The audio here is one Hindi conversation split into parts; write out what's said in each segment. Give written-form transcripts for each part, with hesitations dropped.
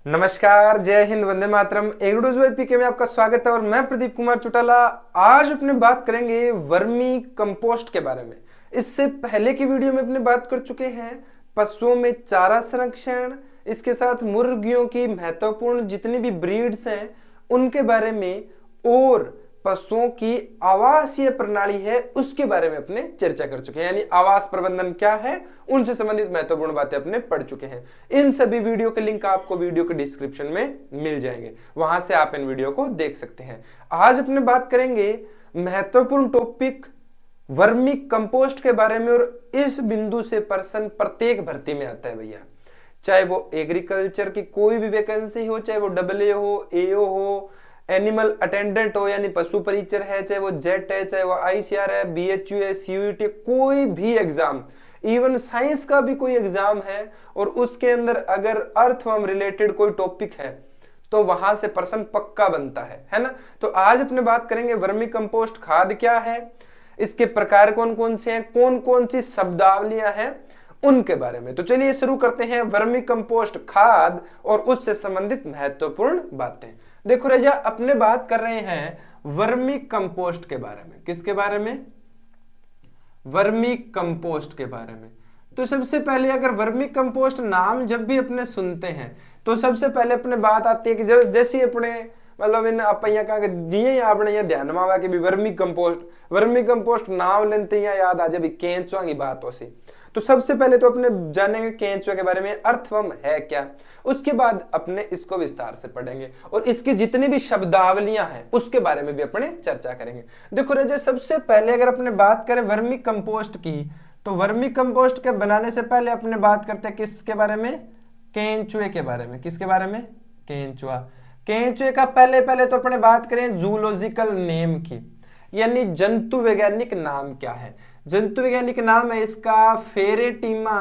नमस्कार, जय हिंद, वंदे मातरम। एग्रोडोज में आपका स्वागत है और मैं प्रदीप कुमार चौटाला। आज अपने बात करेंगे वर्मी कंपोस्ट के बारे में। इससे पहले की वीडियो में अपने बात कर चुके हैं पशुओं में चारा संरक्षण, इसके साथ मुर्गियों की महत्वपूर्ण जितनी भी ब्रीड्स हैं उनके बारे में, और पशुओं की आवासीय प्रणाली है उसके बारे में अपने चर्चा कर चुके हैं। यानी आवास प्रबंधन क्या है, उनसे संबंधित महत्वपूर्ण बातें अपने पढ़ चुके हैं। इन सभी वीडियो के लिंक आपको वीडियो के डिस्क्रिप्शन में मिल जाएंगे, वहां से आप इन वीडियो को देख सकते हैं। आज अपने बात करेंगे महत्वपूर्ण टॉपिक वर्मी कंपोस्ट के बारे में, और इस बिंदु से पर्सन प्रत्येक भर्ती में आता है भैया। चाहे वो एग्रीकल्चर की कोई भी वैकेंसी हो, चाहे वो डबल हो, एओ हो, एनिमल अटेंडेंट हो यानी पशु परिचर है, चाहे वो जेट है, चाहे वो आईसीआर है, बीएचयू है, सीयूईटी, कोई भी एग्जाम, इवन साइंस का भी कोई एग्जाम है और उसके अंदर अगर अर्थवर्म रिलेटेड कोई टॉपिक है तो वहां से पर्सन पक्का बनता है ना। तो आज अपने बात करेंगे वर्मी कंपोस्ट खाद क्या है, इसके प्रकार कौन कौन से हैं, कौन कौन सी शब्दावलियां हैं उनके बारे में। तो चलिए शुरू करते हैं वर्मी कंपोस्ट खाद और उससे संबंधित महत्वपूर्ण बातें। देखो रजा, अपने बात कर रहे हैं वर्मी कंपोस्ट के बारे में। किसके बारे में? वर्मी कंपोस्ट के बारे में। तो सबसे पहले अगर वर्मी कंपोस्ट नाम जब भी अपने सुनते हैं तो सबसे पहले अपने बात आती है कि जैसे अपने मतलब इन आप कहा जिये आपने ये ध्यान में आवा कि वर्मी कंपोस्ट नाम लेते ही याद आ जाए केंचुआ की बात हो सी। तो सबसे पहले तो अपने जानेंगे केंचुआ के बारे में, अर्थवर्म है क्या, उसके बाद अपने इसको विस्तार से पढ़ेंगे और इसकी जितनी भी शब्दावलियां हैं उसके बारे में भी अपने चर्चा करेंगे। देखो रजे, सबसे पहले अगर अपने बात करें वर्मी कंपोस्ट की, तो वर्मी कंपोस्ट के बनाने से पहले अपने बात करते हैं किसके बारे में? केंचुए के बारे में। किसके बारे में? केंचुआ। केंचुए का पहले तो अपने बात करें जूलॉजिकल नेम की, यानी जंतु वैज्ञानिक नाम क्या है। जंतु वैज्ञानिक नाम है इसका फेरेटिमा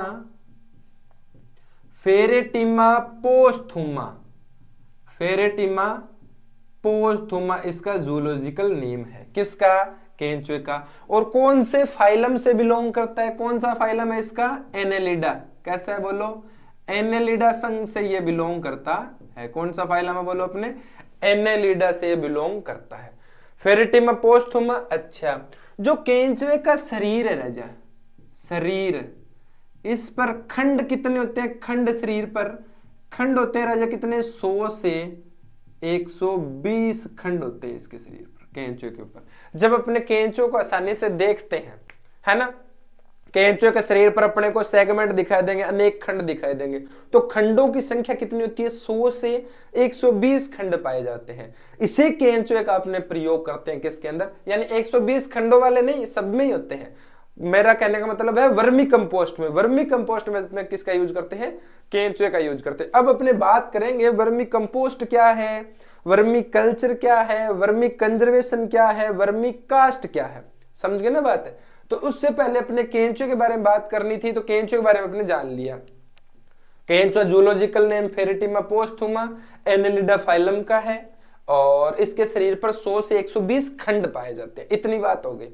पोस्थुमा इसका जूलॉजिकल नेम है। किसका? केंचुए का। और कौन से फाइलम से बिलोंग करता है? कौन सा फाइलम है इसका? एनेलिडा। कैसा है बोलो? एनेलिडा संघ से ये बिलोंग करता है। कौन सा फाइलम है बोलो अपने? एनेलिडा से बिलोंग करता है। फेरेटिमा पोस्थुमा। अच्छा, जो केंचुए का शरीर है राजा, शरीर, इस पर खंड कितने होते हैं? खंड शरीर पर खंड होते हैं राजा कितने? 100 से 120 खंड होते हैं इसके शरीर पर, केंचुए के ऊपर। जब अपने केंचुए को आसानी से देखते हैं, है ना, केंचुए के शरीर पर अपने को सेगमेंट दिखाई देंगे, अनेक खंड दिखाई देंगे। तो खंडों की संख्या कितनी होती है? 100 से 120 खंड पाए जाते हैं। इसी केंचुए का अपने प्रयोग करते हैं किसके अंदर? यानी 120 खंडों वाले नहीं, सब में ही होते हैं। मेरा कहने का मतलब है वर्मी कंपोस्ट में। वर्मी कंपोस्ट में अपने किसका यूज करते हैं? केंचुए का यूज करते हैं। अब अपने बात करेंगे वर्मी कंपोस्ट क्या है, वर्मी कल्चर क्या है, वर्मी कंजर्वेशन क्या है, वर्मी कास्ट क्या है। समझ गए ना बात है? तो उससे पहले अपने केंचुए के बारे में बात करनी थी, तो केंचुए के बारे में अपने जान लिया। केंचुआ zoological name Pheretima पोस्थुमा Annelida phylum का है और इसके शरीर पर 100 से 120 खंड पाए जाते हैं। इतनी बात हो गई।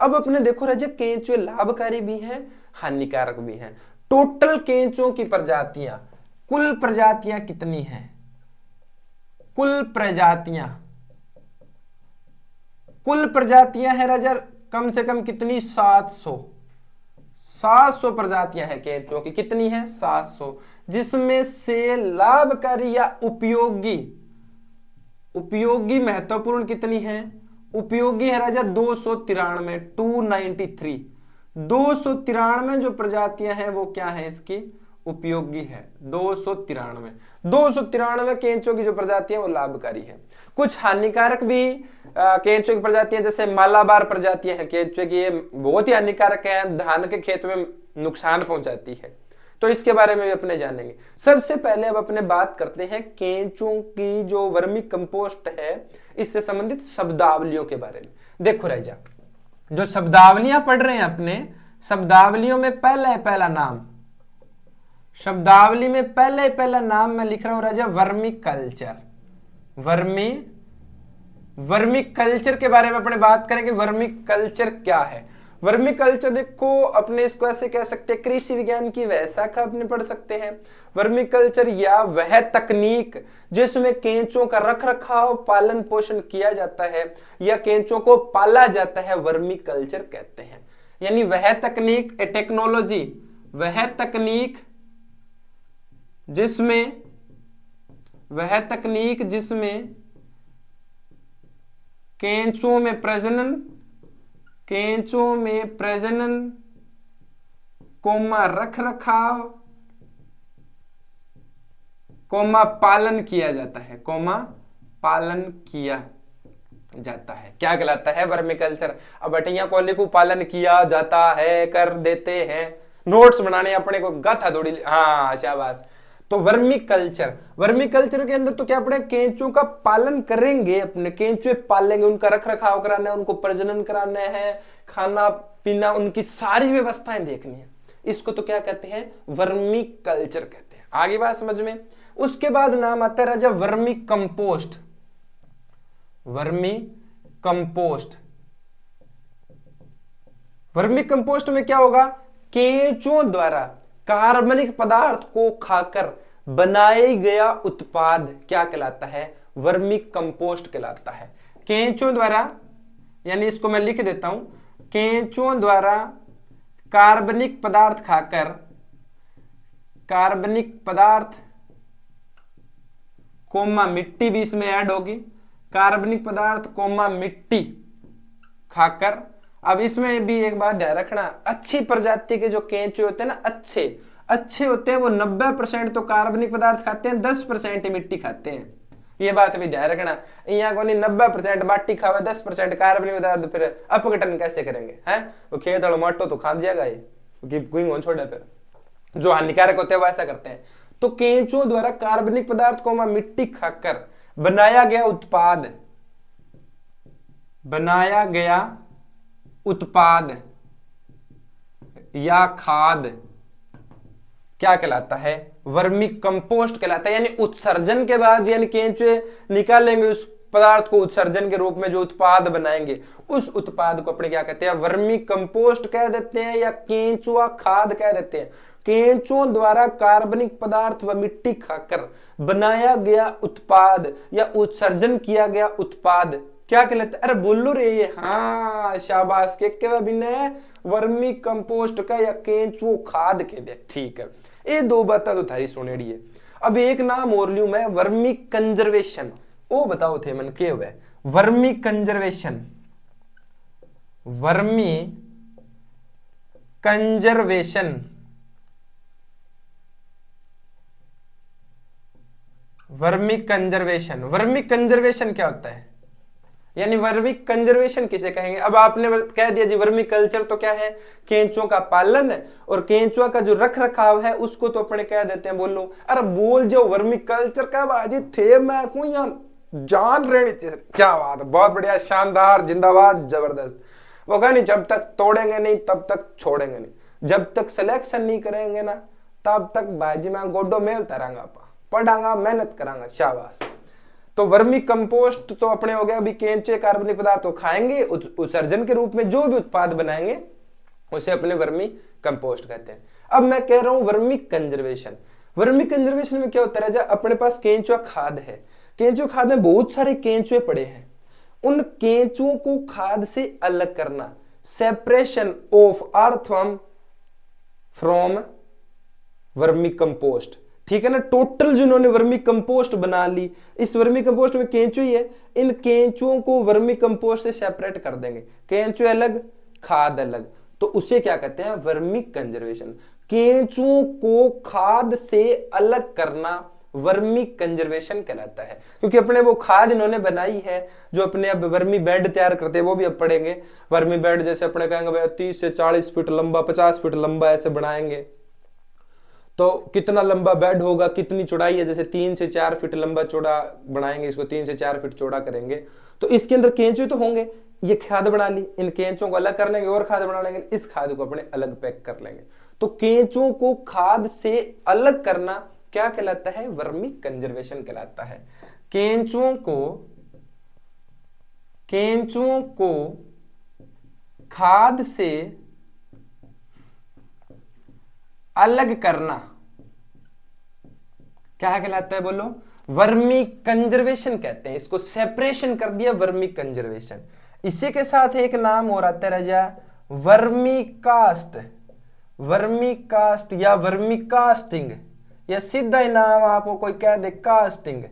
अब अपने देखो राजा, केंचुए लाभकारी भी हैं, हानिकारक भी हैं। टोटल केंचुओं की प्रजातियां, कुल प्रजातियां कितनी हैं? कुल प्रजातियां है राजा कम से कम कितनी? 700 प्रजातियां हैं केंचुओं की। कितनी है? 700। जिसमें से लाभकारी या उपयोगी महत्वपूर्ण कितनी है? उपयोगी है राजा 293, 293। 293 जो प्रजातियां हैं वो क्या है इसकी? उपयोगी है। 293 केंचुओं की जो प्रजाति है वो लाभकारी है। कुछ हानिकारक भी केंचुए की प्रजातियां, जैसे मालाबार प्रजातियां हैं केंचुए की, ये बहुत ही हानिकारक है, धान के खेत में नुकसान पहुंचाती है। तो इसके बारे में भी अपने जानेंगे। सबसे पहले अब अपने बात करते हैं केंचुओं की जो वर्मी कंपोस्ट है इससे संबंधित शब्दावलियों के बारे में। देखो राजा, जो शब्दावलियां पढ़ रहे हैं अपने, शब्दावलियों में पहला नाम, शब्दावली में पहला नाम मैं लिख रहा हूं राजा वर्मी कल्चर। वर्मी कल्चर के बारे में अपने बात करेंगे। वर्मी कल्चर क्या है? वर्मी कल्चर देखो अपने इसको ऐसे कह सकते हैं कृषि विज्ञान की वह शाखा अपने पढ़ सकते हैं। वर्मी कल्चर या वह तकनीक जिसमें केंचुओं का रख रखाव पालन पोषण किया जाता है या केंचुओं को पाला जाता है, वर्मी कल्चर कहते हैं। यानी वह तकनीक, ए टेक्नोलॉजी, वह तकनीक जिसमें केंचुओं में प्रजनन कोमा रख रखाव कोमा पालन किया जाता है, क्या कहलाता है? Vermi culture. अब बटिया कोली को पालन किया जाता है, कर देते हैं, नोट्स बनाने अपने को गाथा थोड़ी, हाँ शाबाश। तो वर्मी कल्चर के अंदर तो क्या अपने केंचुओं का पालन करेंगे, अपने केंचुए पालेंगे, उनका रख रखाव कराना है, उनको प्रजनन कराना है, खाना पीना, उनकी सारी व्यवस्थाएं देखनी है। इसको तो क्या कहते हैं? वर्मी कल्चर कहते हैं। आगे बात समझ में। उसके बाद नाम आता है राजा वर्मी कंपोस्ट। वर्मी कंपोस्ट में क्या होगा? केंचुओं द्वारा कार्बनिक पदार्थ को खाकर बनाया गया उत्पाद क्या कहलाता है? वर्मी कंपोस्ट कहलाता है। केंचुओं द्वारा, यानी इसको मैं लिख देता हूं, केंचुओं द्वारा कार्बनिक पदार्थ खाकर, कार्बनिक पदार्थ कोमा मिट्टी भी इसमें ऐड होगी, कार्बनिक पदार्थ कोमा मिट्टी खाकर। अब इसमें भी एक बात ध्यान रखना, अच्छी प्रजाति के जो केंचुए होते हैं ना, अच्छे होते हैं, वो 90% तो कार्बनिक पदार्थ खाते हैं, 10% ही मिट्टी खाते हैं। ये बात भी ध्यान रखना। यहाँ को नहीं 90% बाटी खावे, 10% कार्बनिक पदार्थ, फिर अपघटन कैसे करेंगे? हैं वो खेत और माटो तो खा दिया गए, कोई छोड़े, फिर जो हानिकारक होते हैं वो ऐसा करते हैं। तो केंचुओं द्वारा कार्बनिक पदार्थ को मिट्टी खाकर बनाया गया उत्पाद या खाद क्या कहलाता है? वर्मी कंपोस्ट कहलाता है। यानी उत्सर्जन के बाद, यानी केंचुए निकालेंगे उस पदार्थ को, उत्सर्जन के रूप में जो उत्पाद बनाएंगे, उस उत्पाद को अपने क्या कहते हैं? वर्मी कंपोस्ट कह देते हैं या केंचुआ खाद कह देते हैं। केंचुओं द्वारा कार्बनिक पदार्थ व मिट्टी खाकर बनाया गया उत्पाद या उत्सर्जन किया गया उत्पाद क्या कहलाता है? अरे बोलो रे, हाँ शाबाश, के बिना वर्मी कंपोस्ट का या केंचुओ खाद के दे। ठीक है, ये दो बातें तो थारी सुनेड़ी है। अब एक नाम और लू मैं, वर्मी कंजर्वेशन। ओ बताओ थे मन के हुए वर्मी कंजर्वेशन। वर्मी कंजर्वेशन क्या होता है? यानी वर्मी कंजर्वेशन किसे कहेंगे? अब आपने कह दिया जी वर्मी कल्चर तो क्या है? केंचुओं का पालन है, और केंचुआ का जो रख रखाव है उसको तो अपने कह देते हैं, बोलो अरे बोल जो वर्मी कल्चर का बाजी थे, मैं को यहाँ जान रहनी चाहिए। क्या बात है, बहुत बढ़िया, शानदार, जिंदाबाद, जबरदस्त। वो कहा नहीं जब तक तोड़ेंगे नहीं तब तक छोड़ेंगे नहीं, जब तक सिलेक्शन नहीं करेंगे ना तब तक बाजी मैं गोडो मेल तरांगा, पढ़ांगा, मेहनत करांगा। शाबाश। तो वर्मी कंपोस्ट तो अपने हो गया, अभी केंचुए कार्बनिक पदार्थ को खाएंगे, उत्सर्जन के रूप में जो भी उत्पाद बनाएंगे उसे अपने वर्मी कंपोस्ट कहते हैं। अब मैं कह रहा हूं वर्मी कंजर्वेशन में क्या होता है? अपने पास केंचुआ खाद है, केंचुआ खाद में बहुत सारे केंचुए पड़े हैं, उन केंचुओं को खाद से अलग करना, separation of earthworm from vermi compost. ठीक है ना, टोटल जिन्होंने वर्मी कंपोस्ट बना ली, इस वर्मी कंपोस्ट में केंचुए है, इन केंचुओं को वर्मी कंपोस्ट से सेपरेट कर देंगे, केंचुए अलग खाद अलग, तो उसे क्या कहते हैं? Vermi conservation. केंचुओं को खाद से अलग करना वर्मी कंजर्वेशन कहलाता है, क्योंकि अपने वो खाद इन्होंने बनाई है, जो अपने अब वर्मी बेड तैयार करते हैं वो भी अब पढ़ेंगे। वर्मी बेड जैसे अपने कहेंगे भाई 30 से 40 फीट लंबा, 50 फीट लंबा ऐसे बनाएंगे, तो कितना लंबा बेड होगा, कितनी चौड़ाई है, जैसे 3 से 4 फीट लंबा चौड़ा बनाएंगे, इसको 3 से 4 फीट चौड़ा करेंगे, तो इसके अंदर केंचुए तो होंगे, ये खाद बना ली, इन केंचुओं को अलग कर लेंगे और खाद बना लेंगे, इस खाद को अपने अलग पैक कर लेंगे। तो केंचुओं को खाद से अलग करना क्या कहलाता है? वर्मी कंजर्वेशन कहलाता है। केंचुओं को खाद से अलग करना क्या कहलाता है बोलो? वर्मी कंजर्वेशन कहते हैं इसको। सेपरेशन कर दिया, वर्मी कंजर्वेशन। इसी के साथ एक नाम और आता है राजा, वर्मी कास्ट। वर्मी कास्ट या वर्मी कास्टिंग, या सीधा ही नाम आपको कोई कह दे कास्टिंग,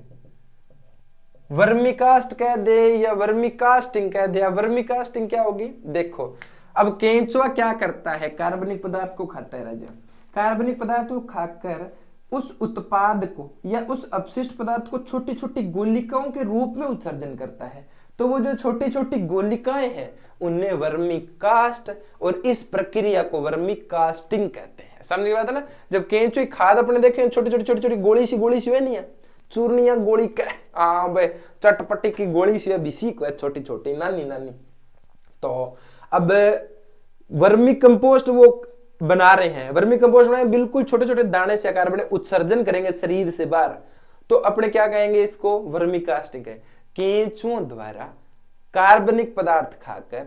वर्मी कास्ट कह दे या वर्मी कास्टिंग कह दे। वर्मी कास्टिंग क्या होगी? देखो अब केंचुआ क्या करता है, कार्बनिक पदार्थ को खाता है राजा। कार्बनिक पदार्थ को खाकर उस उत्पाद को या उस अपशिष्ट पदार्थ को छोटी छोटी गोलिकाओं के रूप में उत्सर्जन करता है। तो वो जो छोटी छोटी गोलिकाएं हैं उन्हें वर्मी कास्ट, और इस प्रक्रिया को वर्मी कास्टिंग कहते हैं। समझ की बात है ना? जब केंचुए खाद अपने देखे छोटी छोटी गोली सी है नहीं है, चूर्णिया गोली का, हाँ भाई चटपटी की गोली सी है, बिसी को है छोटी छोटी नानी नानी। तो अब वर्मी कंपोस्ट वो बना रहे हैं, वर्मी कंपोस्ट बनाए बिल्कुल छोटे छोटे दाने से आकार बने, उत्सर्जन करेंगे शरीर से बाहर, तो अपने क्या कहेंगे इसको? वर्मी कास्टिंग है। केंचुओं द्वारा कार्बनिक पदार्थ खाकर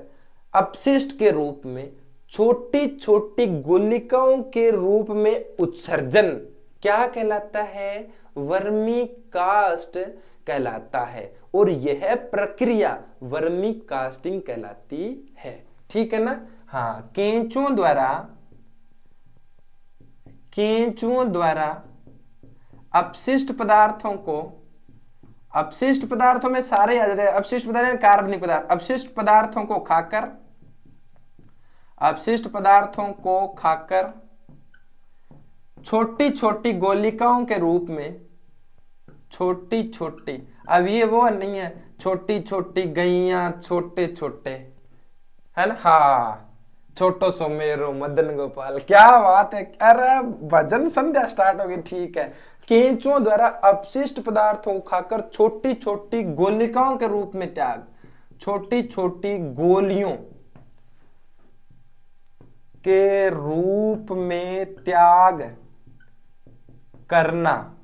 अपशिष्ट के रूप में छोटी छोटी गोलिकाओं के रूप में उत्सर्जन क्या कहलाता है? वर्मी कास्ट कहलाता है। और यह प्रक्रिया वर्मी कास्टिंग कहलाती है। ठीक है ना? हाँ, केंचुओं द्वारा अपशिष्ट पदार्थों में सारे आ जाते हैं। अपशिष्ट पदार्थ कार्बनिक पदार्थ, अपशिष्ट पदार्थों को खाकर छोटी छोटी गोलिकाओं के रूप में, छोटी छोटी, अब ये वो नहीं है छोटी छोटी गैया छोटे छोटे, है ना? हाँ, छोटो सो मेरो मदन गोपाल, क्या बात है। अरे भजन संध्या स्टार्ट हो गई। ठीक है, केंचुओं द्वारा अपशिष्ट पदार्थों को खाकर छोटी छोटी गोलिकाओं के रूप में त्याग, छोटी छोटी गोलियों के रूप में त्याग करना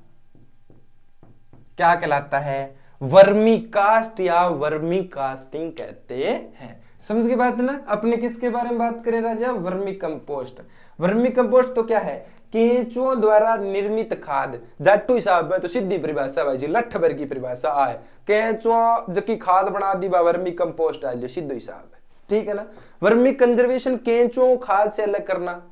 क्या कहलाता है? वर्मी कास्ट या वर्मी कास्टिंग कहते हैं। समझ की बात है ना? अपने किसके बारे में बात करें Raja? Vermi compost. Vermi compost तो क्या है? केंचुओं द्वारा निर्मित खाद। जाटू हिसाब में तो सीधी परिभाषा भाई जी, लठ भर की परिभाषा आए, केंचुआ जबकि खाद बना दी बा वर्मी कंपोस्ट आ जो सीधो हिसाब है। ठीक है ना? वर्मी कंजर्वेशन केंचुओं खाद से अलग करना।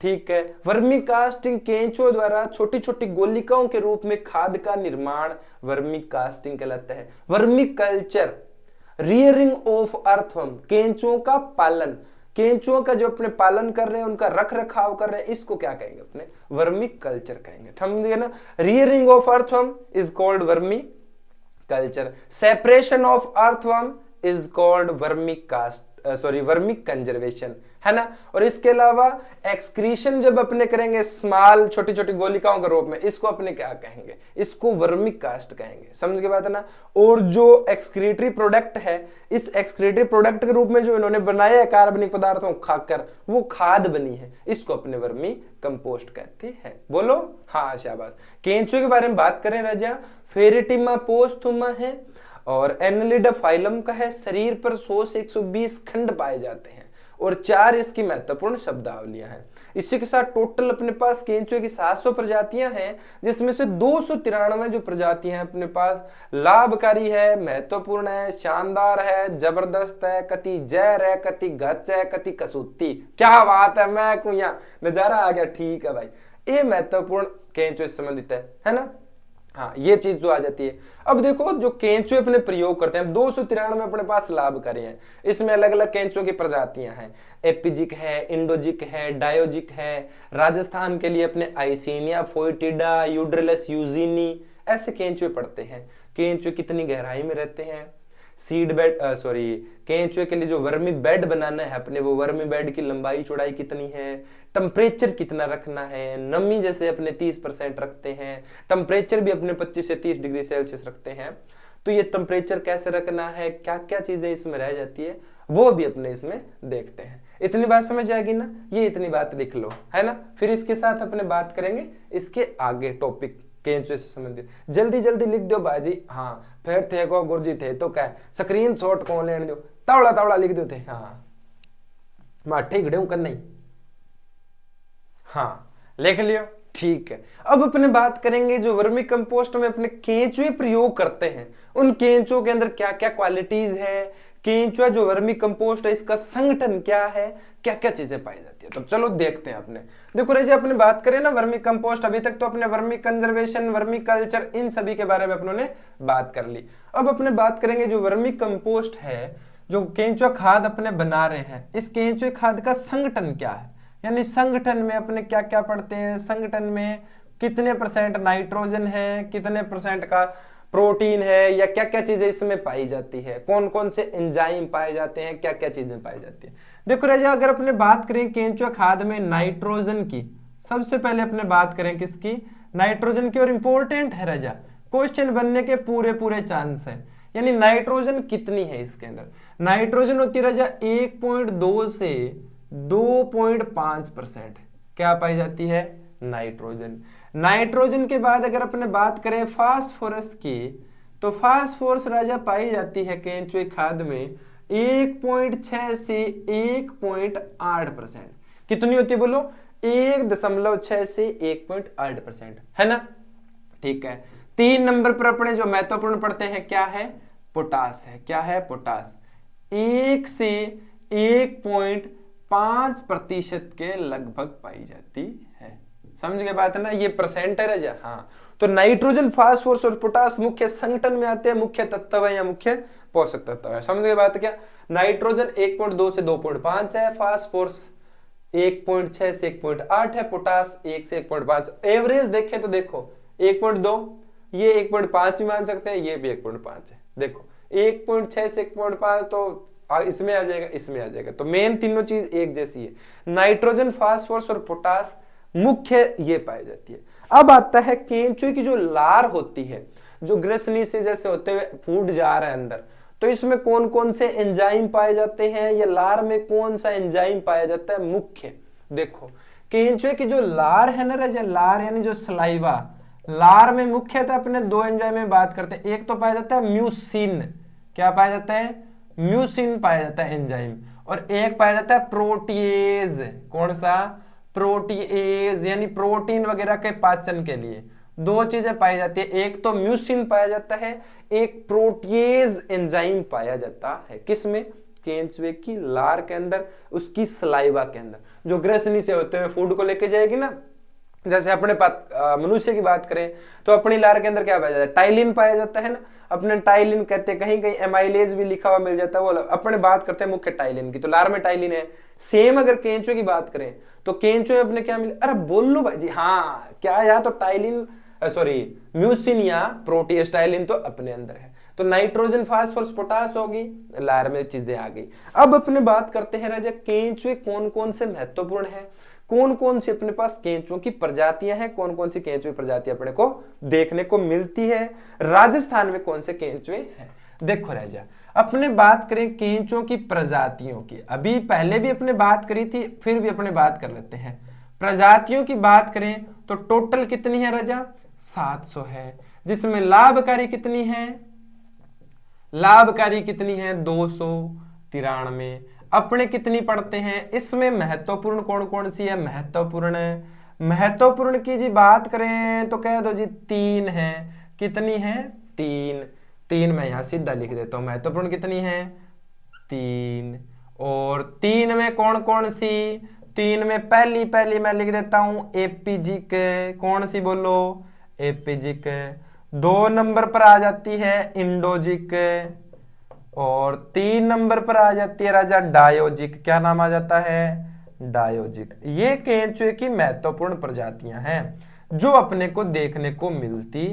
ठीक है। वर्मी कास्टिंग केंचुओं द्वारा छोटी छोटी गोलिकाओं के रूप में खाद का निर्माण वर्मी कास्टिंग कहलाता है। Vermi culture rearing of earthworm, केंचुओं का पालन, केंचुओं का जो अपने पालन कर रहे हैं, उनका रख रखाव कर रहे हैं, इसको क्या कहेंगे? अपने वर्मी कल्चर कहेंगे। समझिए ना? Rearing of earthworm is called vermi culture, separation of earthworm is called vermi vermi conservation, है ना? और इसके अलावा एक्सक्रीशन जब अपने करेंगे स्मॉल छोटी छोटी गोलिकाओं के रूप में, इसको अपने क्या कहेंगे? इसको वर्मी कास्ट कहेंगे। समझ के बात है ना? और जो एक्सक्रीटरी प्रोडक्ट है, इस एक्सक्रीटरी प्रोडक्ट के रूप में जो इन्होंने बनाया है कार्बनिक पदार्थों को खाकर, वो खाद बनी है, इसको अपने वर्मी कंपोस्ट कहते हैं। बोलो हाँ, शाबाश। केंचुए के बारे में बात करें राजा, फेरेटिमा पोस्थुमा है और एनालिडा फाइलम का है। शरीर पर 100 से 120 खंड पाए जाते हैं और 4 इसकी महत्वपूर्ण शब्दावलियां हैं। इसी के साथ टोटल अपने पास केंचुए की 700 प्रजातियां हैं, जिसमें से 293 जो प्रजातियां हैं अपने पास लाभकारी है, महत्वपूर्ण है, शानदार है, जबरदस्त है, कति जहर है, कति गच है, कति कसूती। क्या बात है, मैं को यहाँ नजारा आ गया। ठीक है भाई, ये महत्वपूर्ण केंचुए से संबंधित है ना? हाँ, ये चीज तो आ जाती है। अब देखो जो केंचुए अपने प्रयोग करते हैं, 293 अपने पास लाभकारी हैं। इसमें अलग अलग केंचुए की प्रजातियां हैं, एपिजिक है, इंडोजिक है, डायोजिक है। राजस्थान के लिए अपने आइसिनिया फोइटिडा, यूड्रिलस यूजीनी, ऐसे केंचुए पड़ते हैं। केंचुए कितनी गहराई में रहते हैं, सीड बेड केंचुए के लिए जो वर्मी बेड बनाना है अपने, वो वर्मी बेड की लंबाई चौड़ाई कितनी है, टेम्परेचर कितना रखना है, नमी जैसे अपने 30% रखते हैं, टेम्परेचर भी अपने 25 से 30 डिग्री सेल्सियस रखते हैं। तो ये टेम्परेचर कैसे रखना है, क्या क्या चीजें इसमें रह जाती है, वो भी अपने इसमें देखते हैं। इतनी बात समझ आएगी ना? ये इतनी बात लिख लो, है ना? फिर इसके साथ अपने बात करेंगे इसके आगे टॉपिक केंचुए से संबंधित। जल्दी जल्दी लिख दो बाजी। हाँ, फिर थे को गुरुजी थे तो क्या स्क्रीन शॉट कौन लेने दो, तावड़ा तावड़ा लिख दो थे। हाँ, माठे घड़े कर नहीं। हाँ लिख लियो, ठीक है। अब अपने बात करेंगे जो वर्मी कंपोस्ट में अपने केंचुए प्रयोग करते हैं, उन केंचुओं के अंदर क्या क्या क्वालिटीज है, केंचुआ जो वर्मी कंपोस्ट है इसका संगठन क्या है, क्या क्या चीजें पाई जाती है। तो चलो देखते हैं। अपने देखो रजी, अपने बात करें ना वर्मी कंपोस्ट, अभी तक तो अपने वर्मी कंजर्वेशन, वर्मी कल्चर, इन सभी के बारे में अपनों ने बात कर ली। अब अपने बात करेंगे जो वर्मी कंपोस्ट है, जो केंचुआ खाद अपने बना रहे हैं, इस केंचुए खाद का संगठन क्या है, यानी संगठन में अपने क्या क्या पढ़ते हैं, संगठन में कितने % नाइट्रोजन है, कितने % का प्रोटीन है, या क्या क्या चीजें इसमें पाई जाती है, कौन कौन से एंजाइम पाए जाते हैं, क्या क्या चीजें पाई जाती है। देखो राजा, अगर अपने बात करें केंचुआ खाद में नाइट्रोजन की, सबसे पहले अपने बात करें किसकी, नाइट्रोजन की। और इंपॉर्टेंट है राजा, क्वेश्चन बनने के पूरे पूरे चांस है। यानी नाइट्रोजन कितनी है इसके अंदर, नाइट्रोजन होती है राजा 1.2 से 2.5% क्या पाई जाती है, नाइट्रोजन। नाइट्रोजन के बाद अगर अपने बात करें फास्फोरस की, तो फास्फोरस राजा पाई जाती है केंचुए खाद में 1.6 से 1.8%। कितनी होती है बोलो, 1.6 से 1.8%, है ना, ठीक है। 3 नंबर पर अपने जो महत्वपूर्ण पढ़ते हैं क्या है, पोटास है। क्या है, पोटास। 1 से 1.5% के लगभग पाई जाती है। समझ गए बात है ना, ये परसेंटेज है। हाँ, तो नाइट्रोजन, फास्फोरस और पोटास मुख्य संगठन में आते हैं, मुख्य तत्व है या मुख्य पोषक तत्व है। समझ गए बात क्या, नाइट्रोजन 1.2 से 2.5 है, फास्फोरस 1.6 से 1.8 है, पोटास 1 से 1.5। एवरेज देखें तो देखो 1.2, ये 1.5 भी मान सकते हैं, ये भी 1.5 है। देखो 1.6 से 1.5 तो इसमें आ जाएगा, इसमें आ जाएगा। तो मेन तीनों चीज एक जैसी है, नाइट्रोजन, फास्फोरस और पोटास मुख्य ये पाई जाती है। अब आता है केंचुए की जो लार होती है, जो ग्रसनी से जैसे होते हुए फूड जा रहा है अंदर, तो इसमें कौन कौन से एंजाइम पाए जाते हैं, या लार में कौन सा एंजाइम पाया जाता है मुख्य। देखो केंचुए की जो लार है ना राजा, लार यानी जो सलाइवा, लार में मुख्यतः अपने 2 एंजाइम में बात करते हैं। एक तो पाया जाता है म्यूसिन, क्या पाया जाता है, म्यूसिन पाया जाता है एंजाइम, और एक पाया जाता है प्रोटीएज। कौन सा, प्रोटीएज, यानी प्रोटीन वगैरह के पाचन के लिए 2 चीजें पाई जाती है, एक तो म्यूसिन पाया जाता है, एक प्रोटीएज एंजाइम पाया जाता है। किसमें, केंचुए की लार के अंदर, उसकी सलाइवा के अंदर, जो ग्रसनी से होते हुए फूड को लेके जाएगी ना। जैसे अपने मनुष्य की बात करें तो अपनी लार के अंदर क्या पाया जाता है, टाइलिन पाया जाता है ना। अपने टाइलिन कहते हैं, कहीं कहीं एमाइलेज भी लिखा हुआ मिल जाता है, वो अपने बात करते हैं मुख्य टाइलिन की, तो लार में टाइलिन है। सेम अगर केंचुए की बात करें तो केंचुए अपने क्या मिले, अरे बोल लो भाई जी, हाँ क्या, या तो टाइलिन, सॉरी म्यूसिन या प्रोटीएस, टाइलिन तो अपने अंदर है। तो नाइट्रोजन, फास्फोरस, पोटास होगी, लार में चीजें आ गई। अब अपने बात करते हैं राजा केंचुए कौन कौन से महत्वपूर्ण है, कौन कौन सी अपने पास केंचुओं की प्रजातियां हैं, कौन कौन सी केंचुए प्रजातियां अपने को देखने को मिलती है, राजस्थान में कौन से केंचुए हैं। देखो राजा, अपने बात करें केंचुओं की प्रजातियों की, अभी पहले भी अपने बात करी थी, फिर भी अपने बात कर लेते हैं। प्रजातियों की बात करें तो टोटल कितनी है राजा, 700 है, जिसमें लाभकारी कितनी है, लाभकारी कितनी है 293। अपने कितनी पढ़ते हैं, इसमें महत्वपूर्ण कौन कौन सी है, महत्वपूर्ण, महत्वपूर्ण की जी बात करें तो कह दो जी 3 है। कितनी है, 3 मैं यहां सीधा लिख देता हूं, महत्वपूर्ण कितनी है, 3। और 3 में कौन कौन सी, 3 में पहली मैं लिख देता हूं एपिजिक, कौन सी बोलो, एपिजिक। 2 नंबर पर आ जाती है इंडोजिक, और 3 नंबर पर आ जाती है राजा डायोजिक। क्या नाम आ जाता है, डायोजिक। ये केंचुए की महत्वपूर्ण प्रजातियां हैं जो अपने को देखने को मिलती।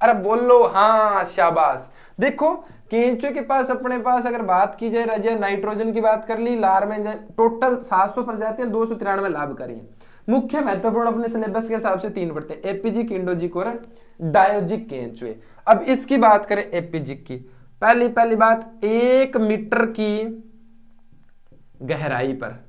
अरे बोल लो, हाँ शाबाश। देखो केंचुए के पास, अपने पास अगर बात की जाए राजा, नाइट्रोजन की बात कर ली, लार में टोटल 700 प्रजातियां, 293 लाभकारी हैं। मुख्य महत्वपूर्ण अपने सिलेबस के हिसाब से 3 पढ़ते हैं, एपिजिक, इंडोजिक और डायोजिक केंचुए। अब इसकी बात करें एपिजिक की, पहली बात 1 मीटर की गहराई पर।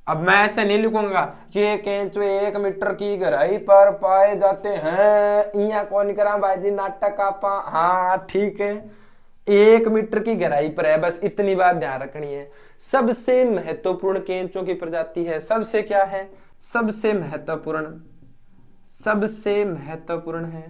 अब मैं ऐसे नहीं लिखूंगा ये केंचुए 1 मीटर की गहराई पर पाए जाते हैं, इया कौन करा भाई जी नाटक आपा, हाँ ठीक है। 1 मीटर की गहराई पर है। बस इतनी बात ध्यान रखनी है। सबसे महत्वपूर्ण केंचुओं की प्रजाति है। सबसे क्या है? सबसे महत्वपूर्ण, सबसे महत्वपूर्ण है,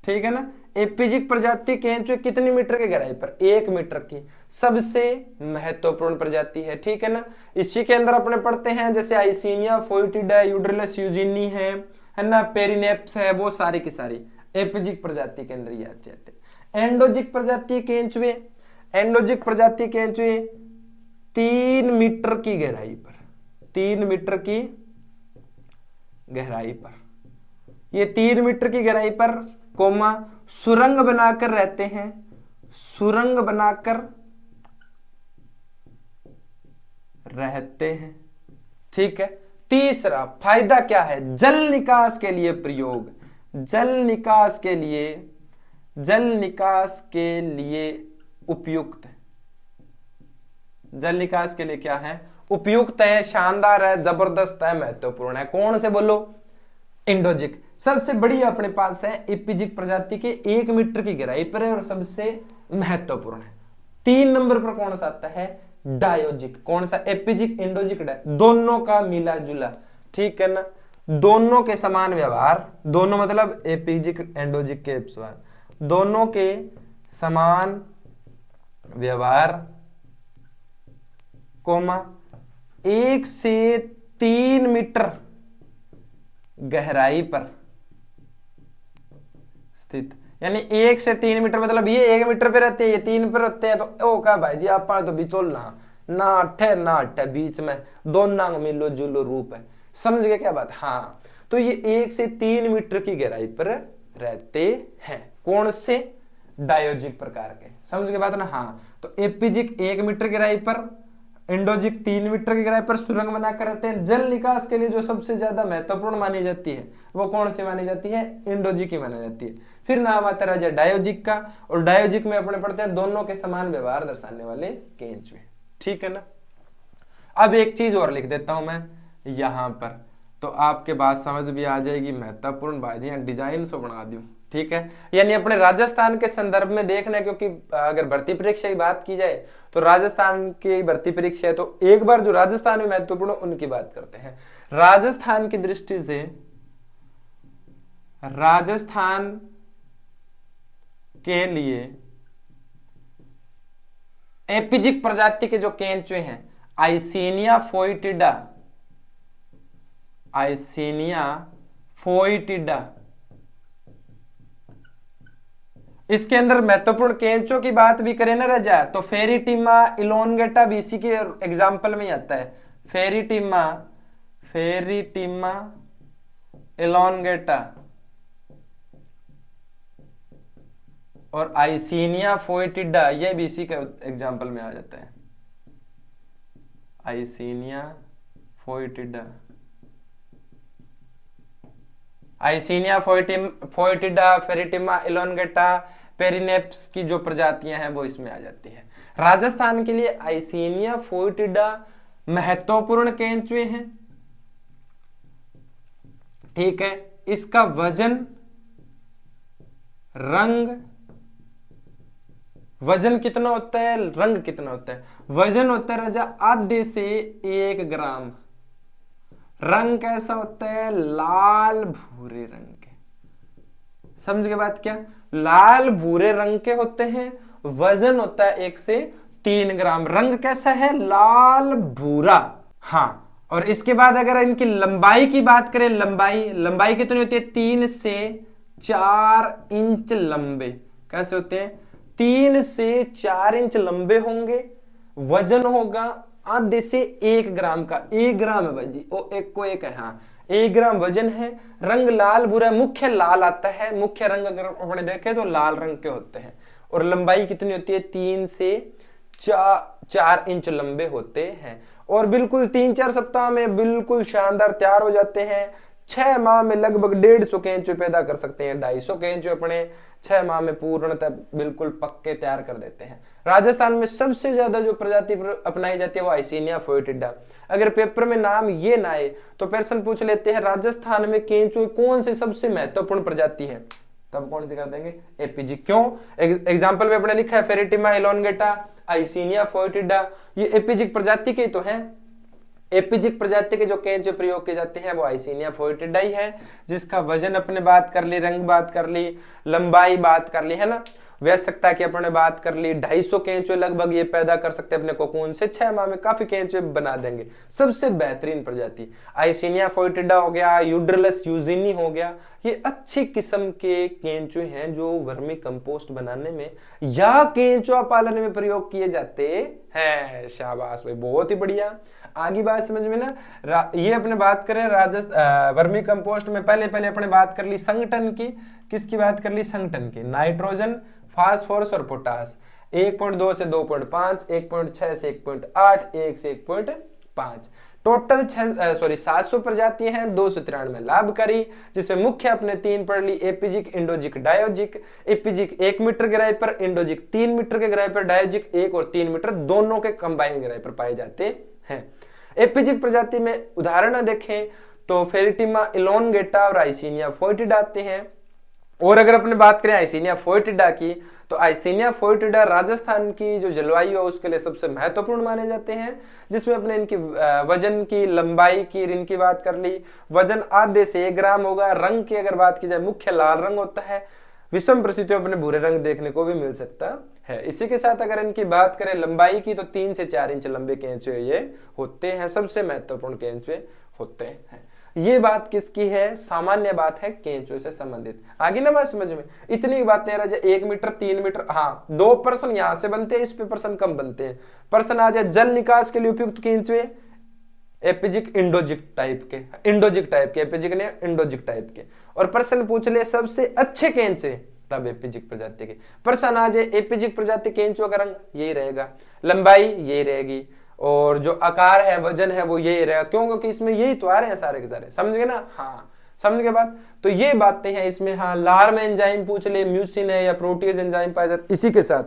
ठीक है ना। एपिजिक प्रजाति केंचुए कितनी मीटर की गहराई पर? 1 मीटर की, सबसे महत्वपूर्ण प्रजाति है, ठीक है ना। इसी के अंदर अपने पढ़ते हैं जैसे आइसिनिया फोइटिडा, यूड्रिलस यूजिनी है ना, पेरिनेप्स है, वो सारी की सारी एपिजिक प्रजाति के अंदर ही आते हैं। एंडोजिक प्रजाति केंचुए, एंडोजिक प्रजाति केंचुए 3 मीटर की गहराई पर, 3 मीटर की गहराई पर, ये 3 मीटर की गहराई पर कोमा सुरंग बनाकर रहते हैं, सुरंग बनाकर रहते हैं, ठीक है। तीसरा फायदा क्या है? जल निकास के लिए प्रयोग, जल निकास के लिए, जल निकास के लिए उपयुक्त, जल निकास के लिए क्या है? उपयुक्त है, शानदार है, जबरदस्त है, महत्वपूर्ण है। कौन से बोलो? एंडोजिक। सबसे बड़ी अपने पास है एपिजिक प्रजाति के 1 मीटर की गहराई पर है और सबसे महत्वपूर्ण है। 3 नंबर पर कौन सा आता है? डायोजिक। कौन सा? एपिजिक, एंडोजिक, दोनों का मिला जुला, ठीक है ना, दोनों के समान व्यवहार, दोनों मतलब एपिजिक एंडोजिक के समान, दोनों के समान व्यवहार, कोमा 1 से 3 मीटर गहराई पर स्थित, यानी 1 से 3 मीटर मतलब ये 1 मीटर पे रहते हैं, ये 3 पे रहते हैं, तो ओ का भाई जी आप तो बिचोलना ना अठे ना अठे, बीच में दोनों का मिलो जुलो रूप है। समझ गए क्या बात? हाँ, तो ये 1 से 3 मीटर की गहराई पर रहते हैं। कौन से? डायोजिक प्रकार के। समझ गए बात ना? हाँ, तो एपिजिक 1 मीटर की गहराई पर, एंडोजिक 3 मीटर की गहराई पर सुरंग बनाकर रहते हैं। जल निकास के लिए जो सबसे ज्यादा महत्वपूर्ण मानी जाती है वो कौन सी मानी जाती है? एंडोजिक ही मानी जाती है। फिर नाम आता है डायोजिक का, और डायोजिक में अपने पढ़ते हैं दोनों के समान व्यवहार दर्शाने वाले केंचुए, ठीक है ना। अब एक चीज और लिख देता हूं मैं यहां पर, तो आपके बात समझ भी आ जाएगी। महत्वपूर्ण भाई डिजाइन सो बना दूं, ठीक है। यानी अपने राजस्थान के संदर्भ में देखना है, क्योंकि अगर भर्ती परीक्षा की बात की जाए तो राजस्थान की भर्ती परीक्षा है, तो एक बार जो राजस्थान में महत्वपूर्ण उनकी बात करते हैं। राजस्थान की दृष्टि से, राजस्थान के लिए एपिजिक प्रजाति के जो केंचुए हैं, आइसिनिया फोइटिडा, आइसिनिया फोइटिडा, इसके अंदर महत्वपूर्ण केंचुओं की बात भी करें ना रजा, तो फेरिटिमा इलोनगेटा भी इसी के एग्जाम्पल में ही आता है। फेरिटिमा, फेरिटिमा इलोनगेटा और आइसिनिया फोइटिडा, ये भी इसी के एग्जाम्पल में आ जाता है। आइसिनिया फोइटिडा, आइसिनिया फोइटिडा, फेरिटिमा इलोनगेटा, पेरिनेप्स की जो प्रजातियां हैं वो इसमें आ जाती हैं। राजस्थान के लिए आइसिनिया फोइटिडा महत्वपूर्ण केंचुए हैं, ठीक है। इसका वजन, रंग, वजन कितना होता है, रंग कितना होता है? वजन होता है राजा आधे से 1 ग्राम। रंग कैसा होता है? लाल भूरे रंग के। समझ के बात क्या? लाल भूरे रंग के होते हैं। वजन होता है 1 से 3 ग्राम। रंग कैसा है? लाल भूरा। हाँ, और इसके बाद अगर इनकी लंबाई की बात करें, लंबाई, लंबाई कितनी होती है? 3 से 4 इंच लंबे। कैसे होते हैं? 3 से 4 इंच लंबे होंगे। वजन होगा आधे से 1 ग्राम का। 1 ग्राम है भाई जी, ओ 1 को 1 है, हाँ 1 ग्राम वजन है। रंग लाल भूरा, मुख्य लाल आता है। मुख्य रंग अगर अपने देखें तो लाल रंग के होते हैं। और लंबाई कितनी होती है? 3 से 4 इंच लंबे होते हैं। और बिल्कुल 3-4 सप्ताह में बिल्कुल शानदार तैयार हो जाते हैं। 6 माह में लगभग 150 केंचुए पैदा कर सकते हैं। 250 केंचुए अपने 6 माह में पूर्णतः बिल्कुल पक्के तैयार कर देते हैं। राजस्थान में सबसे ज्यादा जो प्रजाति अपनाई जाती है वो आइसिनिया फोइटिडा। अगर पेपर में नाम ये ना आए तो प्रश्न पूछ लेते हैं राजस्थान में केंचुए कौन सी सबसे महत्वपूर्ण प्रजाति है, तब कौन सी कर देंगे, एपीजी। क्यों, एग्जाम्पल में अपने लिखा है फेरेटिमा एलोंगेटा, आइसिनिया फोएटिडा, ये एपीजिक प्रजाति के तो हैं। एपीजिक प्रजाति के जो केंचुए प्रयोग किए जाते हैं वो आइसिनिया फोएटिडा ही है, जिसका वजन अपने बात कर ली, रंग बात कर ली, लंबाई बात कर ली, है ना, वयस्कता की अपने बात कर ली। 250 केंचुए लगभग ये पैदा कर सकते हैं अपने कोकून से, 6 माह में काफी केंचुए बना देंगे। सबसे बेहतरीन प्रजाति आइसिनिया फोएटिडा हो गया, यूड्रिलस यूजिनी हो गया, ये अच्छी किस्म के केंचुए हैं जो वर्मी कंपोस्ट बनाने में या केंचुआ पालन में प्रयोग किए जाते हैं। शाबाश भाई, बहुत ही बढ़िया। आगे बात समझ में ना, ये अपने बात करें वर्मी कंपोस्ट में पहले अपने बात कर ली संगठन की। किसकी बात कर ली, संगठन की। नाइट्रोजन, फास्फोरस और पोटास 1.2 से 2.5, 1.6 से 1.8, 1 से 1.5, टोटल 700 प्रजातियां हैं, 293 लाभकारी, जिसमें मुख्य अपने 3 पढ़ ली, एपीजिक, इंडोजिक, डायोजिक। एपीजिक 1 मीटर गहराई पर, इंडोजिक 3 मीटर के गहराई पर, डायोजिक 1 और 3 मीटर दोनों के कंबाइन गहराई पर पाए जाते हैं। एपीजिक प्रजाति में उदाहरण देखें तो फेरेटिमा एलोंगेटा और आइसिनिया फोएटिडा आते हैं। और अगर अपने बात करें आइसिनिया फोएटिडा की, तो आइसिनिया फोएटिडा राजस्थान की जो जलवायु है उसके लिए सबसे महत्वपूर्ण माने जाते हैं, जिसमें अपने इनकी वजन की, लंबाई की, इनकी बात कर ली। वजन आधे से 1 ग्राम होगा। रंग की अगर बात की जाए, मुख्य लाल रंग होता है, विषम परिस्थितियों में अपने भूरे रंग देखने को भी मिल सकता है। इसी के साथ अगर इनकी बात करें लंबाई की, तो 3 से 4 इंच लंबे केंचुए ये होते हैं, सबसे महत्वपूर्ण केंचुए होते हैं। ये बात किसकी है, सामान्य बात है केंचुए से संबंधित। आगे ना बात समझ में, इतनी बातें राजा 1 मीटर, 3 मीटर, हाँ 2 प्रश्न यहां से बनते हैं, इस पे प्रश्न कम बनते हैं। प्रश्न आ जाए जल निकास के लिए उपयुक्त केंचुए, एपीजिक इंडोजिक टाइप के, एपीजिक ने इंडोजिक टाइप के। और प्रश्न पूछ ले सबसे अच्छे केंचुए, तब एपीजिक प्रजाति के। प्रश्न आ जाए एपीजिक प्रजाति केंचुए का रंग यही रहेगा, लंबाई यही रहेगी, और जो आकार है, वजन है, वो यही रहेगा। क्यों, क्योंकि इसमें यही तो आ रहे हैं सारे के सारे, समझ गए ना। हाँ समझ गए बात। तो ये बातें हैं इसमें। हाँ, लार में एंजाइम पूछ ले, म्यूसिन है या प्रोटीज एंजाइम पाया जाता। इसी के साथ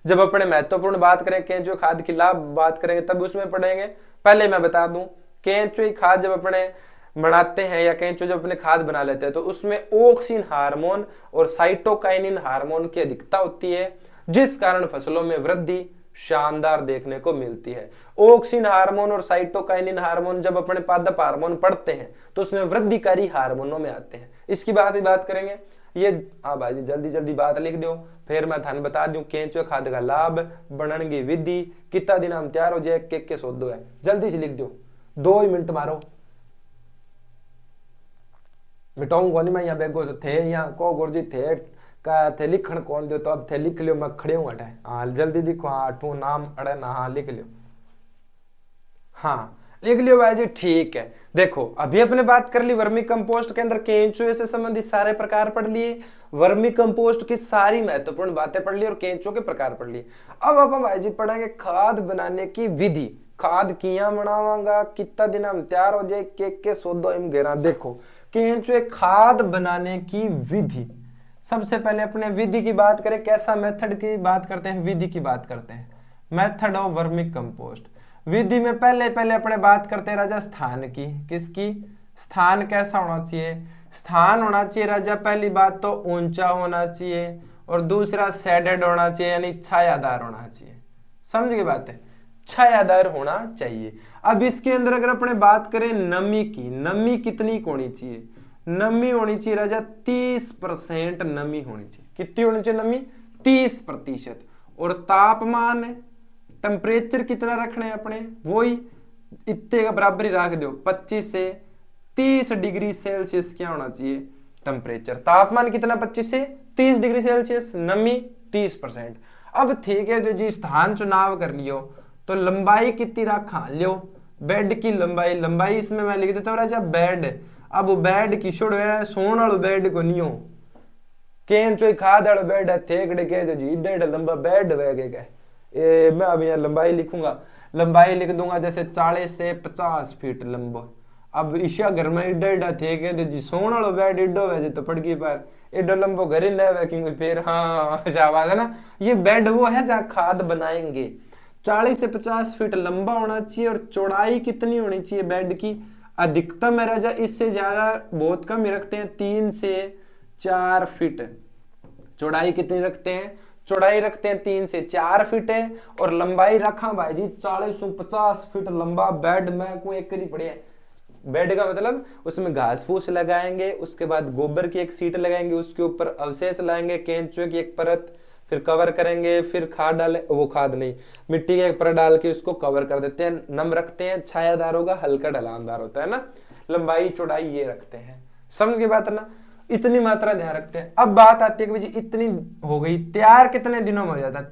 जब अपने महत्वपूर्ण बात करें केंचुए खाद की लाभ बात करेंगे, तब उसमें पढ़ेंगे। पहले मैं बता दूं, केंचुए खाद जब अपने बनाते हैं या केंचुए जब अपने खाद बना लेते हैं, तो उसमें ऑक्सिन हार्मोन और साइटोकाइनिन हार्मोन की अधिकता होती है, जिस कारण फसलों में वृद्धि शानदार देखने को मिलती है। ऑक्सिन हार्मोन और साइटोकाइनिन हार्मोन जब अपने पादप हार्मोन पढ़ते हैं तो उसमें वृद्धिकारी हार्मोनों में आते हैं। इसकी बात करेंगे। ये हाँ भाई जल्दी जल्दी बात लिख दो, फिर मैं थान बता दूं केंचुए खाद का लाभ, बनने की विधि, कितना दिन हम तैयार हो जाए, के सौदो है, जल्दी से लिख दो, 2 ही मिनट मारो। मिटाऊंगा नहीं मैं, यहाँ बेगो थे यहाँ को गुरुजी थे लिखण कौन दो, तो अब थे लिख लियो, मैं खड़े हूँ अटे। हाँ जल्दी लिखो, हाँ तू नाम अड़े ना, हाँ लिख लियो, हाँ लिख लियो भाई जी, ठीक है। देखो अभी अपने बात कर ली वर्मी कंपोस्ट के अंदर केंचुए से संबंधित सारे प्रकार पढ़ लिए, वर्मी कंपोस्ट की सारी महत्वपूर्ण बातें पढ़ ली और केंचुए के प्रकार पढ़ लिए। अब अपन भाई जी पढ़ेंगे खाद बनाने की विधि। खाद किया बनावांगा, कितना दिन हम तैयार हो जाए, के सौदो इम घेरा। देखो केंचुए खाद बनाने की विधि, सबसे पहले अपने विधि की बात करें, कैसा मेथड की बात करते हैं, विधि की बात करते हैं, मेथड ऑफ वर्मी कंपोस्ट। विधि में पहले अपने बात करते हैं राजा स्थान की। किसकी, स्थान कैसा होना चाहिए, स्थान होना चाहिए राजा पहली बात तो ऊंचा होना चाहिए, और दूसरा शेडेड होना चाहिए, यानी छायादार होना चाहिए। समझ गए बात है, छायादार होना चाहिए। अब इसके अंदर अगर अपने बात करें नमी की, नमी कितनी होनी चाहिए, नमी होनी चाहिए राजा 30% नमी होनी चाहिए। कितनी होनी चाहिए नमी, 30%। और तापमान टेम्परेचर कितना रखना है अपने, वही इतने का बराबर ही रख दो, 25 से 30 डिग्री सेल्सियस क्या होना चाहिए टेम्परेचर। तापमान कितना, 25 से 30 डिग्री सेल्सियस, नमी 30%। अब ठीक है, जो जी स्थान चुनाव कर लियो, तो लंबाई कितनी रखा लियो, बेड की लंबाई इसमें मैं लिख देता हूँ राजा बेड। अब बेड की छोड़ है, सोन वालो बेड को नहीं हो, केंचुए खाद वालो बेड है, थेकड़े के जो जी 1.5 लंबा बेड है। मैं अब यहाँ लंबाई लिखूंगा, लंबाई लिख दूंगा जैसे 40 से 50 फीट लंबा। अब ईशा घर में 1.5 थे के जी सोन वालो बेड एडो है तो पड़गी पर एडो लंबो घर ही न क्योंकि फिर हाँ शाबाश है ना। ये बेड वो है जहाँ खाद बनाएंगे। 40 से 50 फीट लंबा होना चाहिए और चौड़ाई कितनी होनी चाहिए बेड की, अधिकतम है राजा, इससे ज्यादा बहुत कम ही रखते हैं, 3 से 4 फीट। चौड़ाई कितनी रखते हैं? चौड़ाई रखते हैं 3 से 4 फीट है, और लंबाई रखा भाई जी 40-50 फीट लंबा बेड में को एक करी पड़े। बेड का मतलब उसमें घास फूस लगाएंगे, उसके बाद गोबर की एक सीट लगाएंगे, उसके ऊपर अवशेष लाएंगे, केंचुए की एक परत, फिर कवर करेंगे, फिर खाद डाले, वो खाद नहीं, मिट्टी की एक परत डाल के उसको कवर कर देते हैं, नम रखते हैं, छायादार होगा, हल्का ढलानदार होता है ना। लंबाई चौड़ाई ये रखते हैं, समझ के बात है ना। इतनी मात्रा ध्यान रखते हैं। अब बात आती है कि जी इतनी हो गई, तैयार कितने दिनों में हो जाता है?